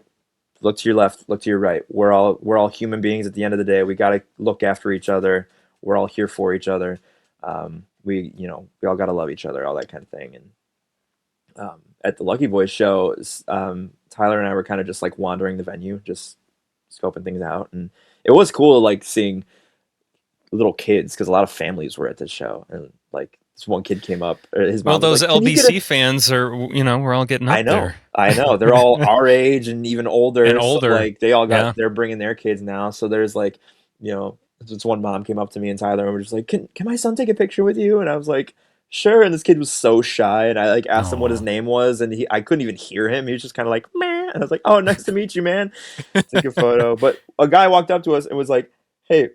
look to your left, look to your right. We're all human beings at the end of the day. We got to look after each other. We're all here for each other. We all got to love each other, all that kind of thing. And at the Lucky Boys show, Tyler and I were kind of just like wandering the venue, just scoping things out, and it was cool like seeing little kids because a lot of families were at this show, and like this one kid came up, his Well, mom was those like, "Can you get a?" LBC fans are, we're all getting I up know, there I know. They're all our age and even and older. So older. like they all Yeah. they're bringing their kids now. So there's like, this one mom came up to me and Tyler and was just like, "Can my son take a picture with you?" And I was like, "Sure." And this kid was so shy, and I like asked him what his Oh. name was, and I couldn't even hear him. He was just kind of like, "Meh." And I was like, "Oh, nice to meet you, man." Took a photo, but a guy walked up to us and was like, "Hey,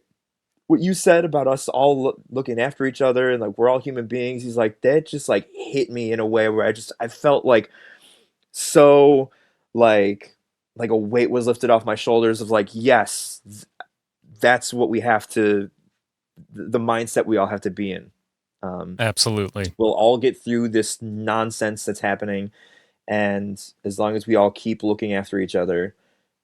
what you said about us all looking after each other and like we're all human beings," he's like, that just like hit me in a way where I felt like so like a weight was lifted off my shoulders of like, yes, that's what we have to the mindset we all have to be in. um, Absolutely. we'll all get through this nonsense that's happening, and as long as we all keep looking after each other,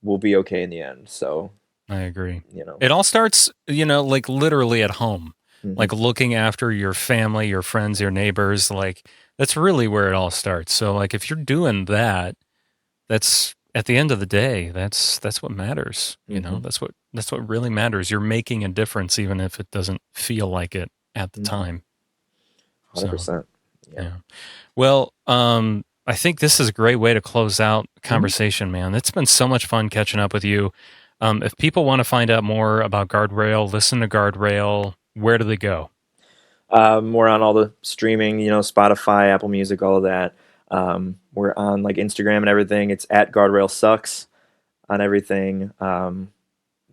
we'll be okay in the end. So I agree. you know It all starts, like literally at home, hmm like looking after your family, your friends, your neighbors. Like that's really where it all starts. So, like, if you're doing that, that's at the end of the day, that's what matters. hmm That's what really matters. You're making a difference, even if it doesn't feel like it at the hmm time. So, 100%. Yeah. yeah. Well, I think this is a great way to close out the Mhm. conversation, man. It's been so much fun catching up with you. If people want to find out more about Guardrail, listen to Guardrail, where do they go? We're on all the streaming, Spotify, Apple Music, all of that. We're on like Instagram and everything. It's at Guardrail Sucks on everything.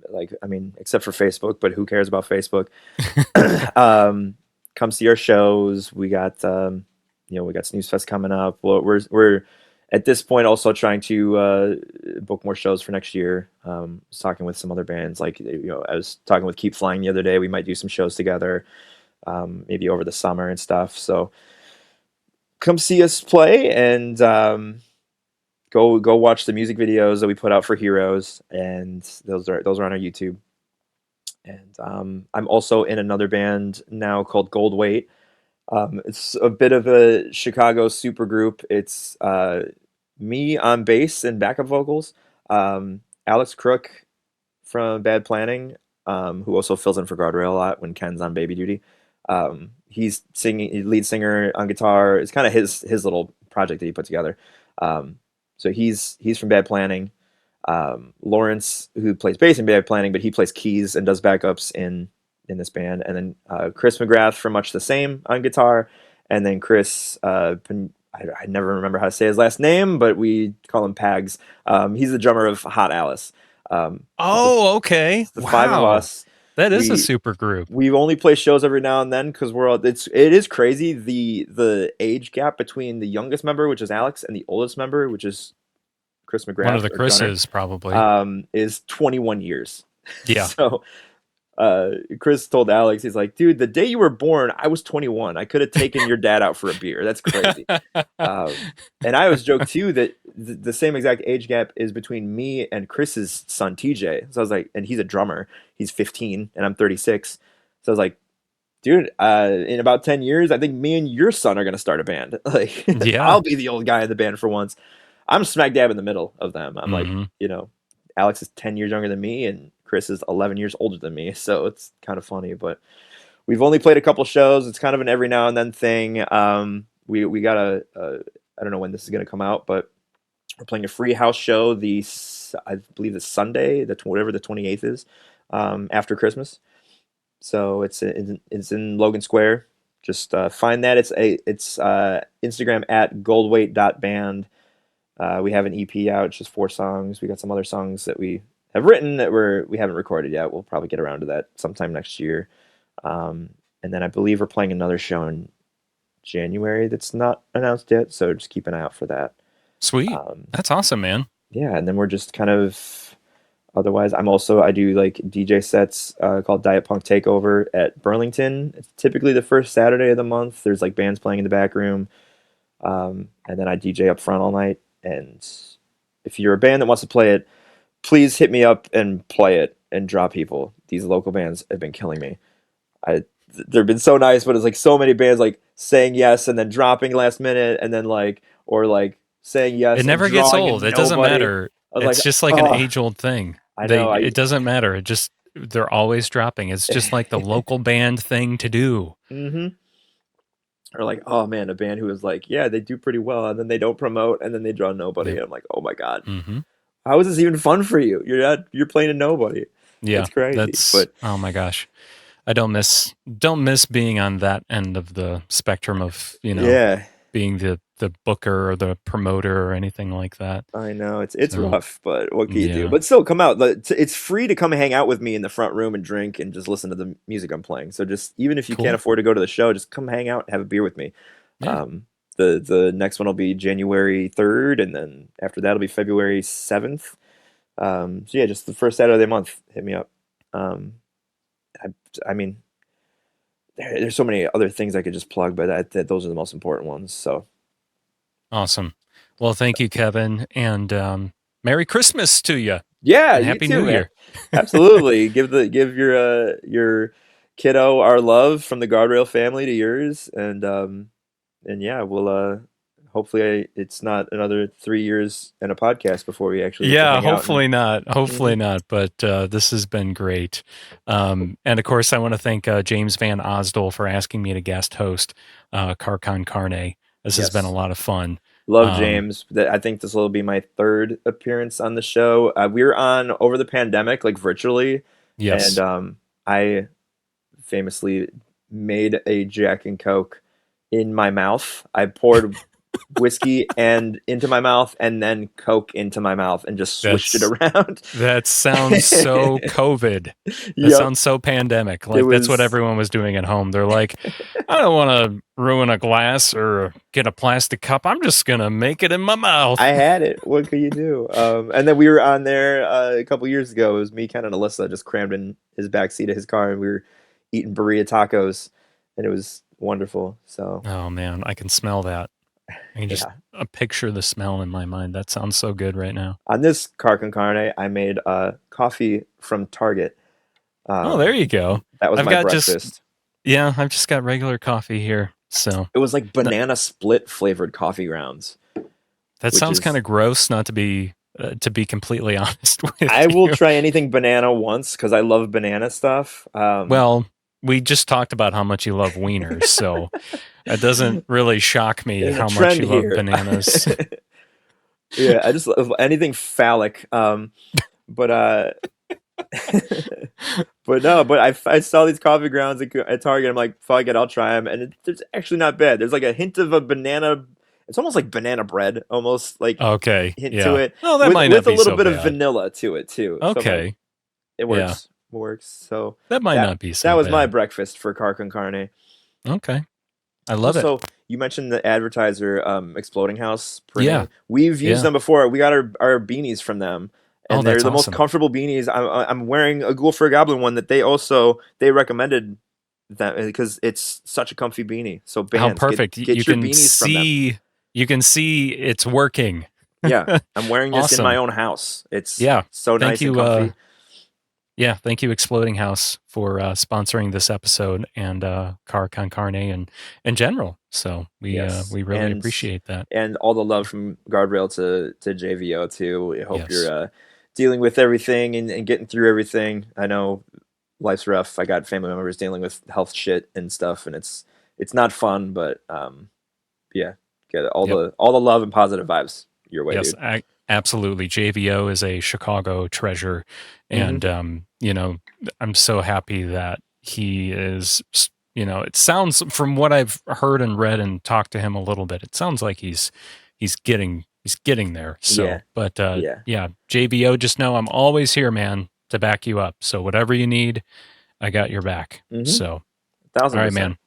Like, I mean, except for Facebook, but who cares about Facebook? um, Come see our shows. We got Snuzfest coming up. Well, we're at this point also trying to book more shows for next year. Was talking with some other bands, like I was talking with Keep Flying the other day. We might do some shows together, maybe over the summer and stuff. So come see us play, and go watch the music videos that we put out for Heroes, and those are on our YouTube. And I'm also in another band now called Gold Weight. It's a bit of a Chicago super group. It's me on bass and backup vocals, Alex Crook from Bad Planning, who also fills in for Guardrail a lot when Ken's on baby duty. He's singing, lead singer on guitar. It's kind of his little project that he put together. So he's from Bad Planning. Lawrence, who plays bass in Bad Planning, but he plays keys and does backups in this band. And then Chris McGrath from Much the Same on guitar. And then Chris, I never remember how to say his last name, but we call him Pags. He's the drummer of Hot Alice. Okay. The five of us. That is a super group. We only play shows every now and then because it is crazy the age gap between the youngest member, which is Alex, and the oldest member, which is Chris McGrath. One of the Chris's, probably. Is 21 years. Yeah. So Chris told Alex, he's like, dude, the day you were born, I was 21. I could have taken your dad out for a beer. That's crazy. And I always joke too that the same exact age gap is between me and Chris's son TJ. So I was like, and he's a drummer. He's 15 and I'm 36. So I was like, dude, in about 10 years, I think me and your son are gonna start a band. Like, yeah. I'll be the old guy in the band for once. I'm smack dab in the middle of them. I'm like, Alex is 10 years younger than me and Chris is 11 years older than me, so it's kind of funny. But we've only played a couple shows. It's kind of an every now and then thing. We got I don't know when this is going to come out, but we're playing a free house show. I believe the Sunday, whatever the 28th is, after Christmas. So it's in Logan Square. Just find that. It's Instagram at goldweight.band. We have an EP out. It's just 4 songs. We got some other songs that we have written that we haven't recorded yet. We'll probably get around to that sometime next year. And then I believe we're playing another show in January that's not announced yet, so just keep an eye out for that. Sweet. That's awesome, man. Yeah, and then we're just kind of otherwise. I do like DJ sets called Diet Punk Takeover at Burlington. It's typically the first Saturday of the month. There's like bands playing in the back room. And then I DJ up front all night. And if you're a band that wants to play it, please hit me up and play it and draw people. These local bands have been killing me. They've been so nice, but it's like so many bands like saying yes and then dropping last minute and then saying yes. It never gets old. It doesn't matter. It's just like an age-old thing. I know. It doesn't matter. They're always dropping. It's just like the local band thing to do. Mm-hmm. Or like, oh man, a band who is like, yeah, they do pretty well, and then they don't promote, and then they draw nobody. And I'm like, oh my god. Mm-hmm. How is this even fun for you? You're playing to nobody. Yeah, it's crazy. Oh my gosh, I don't miss being on that end of the spectrum of being the booker or the promoter or anything like that. I know it's rough, but what can you do? But still, come out. It's free to come hang out with me in the front room and drink and just listen to the music I'm playing. So just even if you can't afford to go to the show, just come hang out and have a beer with me. Yeah. The next one will be January 3rd, and then after that will be February 7th. So yeah, just the first Saturday of the month, hit me up. I mean, there's so many other things I could just plug, but those are the most important ones. So awesome. Well, thank you, Kevin, and Merry Christmas to you. Yeah, and Happy New Year. Absolutely. Give your kiddo our love from the Guardrail family to yours, and yeah, we'll hopefully it's not another 3 years and a podcast before we actually hopefully not. But this has been great, and of course I want to thank James Van Osdol for asking me to guest host Carcon Carne. This has been a lot of fun. Love James. I think this will be my 3rd appearance on the show. We were on over the pandemic, like virtually. Yes. And I famously made a Jack and Coke in my mouth. I poured whiskey into my mouth and then Coke into my mouth and just switched it around. That sounds so COVID. That sounds so pandemic. Like that's what everyone was doing at home. They're like, I don't want to ruin a glass or get a plastic cup. I'm just going to make it in my mouth. I had it. What could you do? And then we were on there a couple years ago. It was me, Ken, and Alyssa just crammed in his backseat of his car, and we were eating burrito tacos, and it was wonderful. So, oh man, I can smell that. I can just picture the smell in my mind. That sounds so good right now. On this Car Con Carne, I made coffee from Target. There you go. That was my breakfast. I've just got regular coffee here. So it was like banana split flavored coffee grounds. That sounds kind of gross not to be to be completely honest with I will you. try anything banana once because I love banana stuff. Well, we just talked about how much you love wieners, so it doesn't really shock me there's a how much trend you love here. bananas. Yeah, I just love anything phallic. But but no, but I saw these coffee grounds at Target. I'm like, fuck it, I'll try them, and it's actually not bad. There's like a hint of a banana. It's almost like banana bread, almost like Okay, hint to yeah. it, Oh, that might not with a be little so bit of bad. vanilla to it too. So I'm like, Okay, it yeah, works. So that might not be that so was my bad. breakfast for car con carne. Okay, I love it. Also, you mentioned the advertiser, Exploding House Yeah, printing. We've used yeah. them before. We got our beanies from them, Oh, and they're that's the most awesome. comfortable beanies. I'm wearing a Ghoul for a Goblin one that they recommended that because it's such a comfy beanie. So How bands, perfect. You get your can beanies from them. see, you can see it's working. Yeah, I'm wearing this in my Awesome. own house. It's Yeah. so Thank nice and you. comfy. Yeah, thank you, Exploding House, for sponsoring this episode and Car Con Carne and in general. So Yes, we really appreciate that. and all the love from Guardrail to JVO too. I hope Yes. you're dealing with everything and getting through everything. I know life's rough. I got family members dealing with health shit and stuff, and it's not fun. But yeah, get Yep. all the love and positive vibes your way, Yes, dude. absolutely. JVO is a Chicago treasure, Hmm. and I'm so happy that he is. It sounds, from what I've heard and read and talked to him a little bit, it sounds like he's getting there. Yeah, So, but yeah. yeah, JVO, just know I'm always here, man, to back you up. So whatever you need, I got your back. Hmm. So, all right, 1000%. man.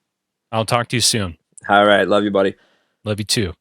I'll talk to you soon. All right, love you, buddy. Love you too.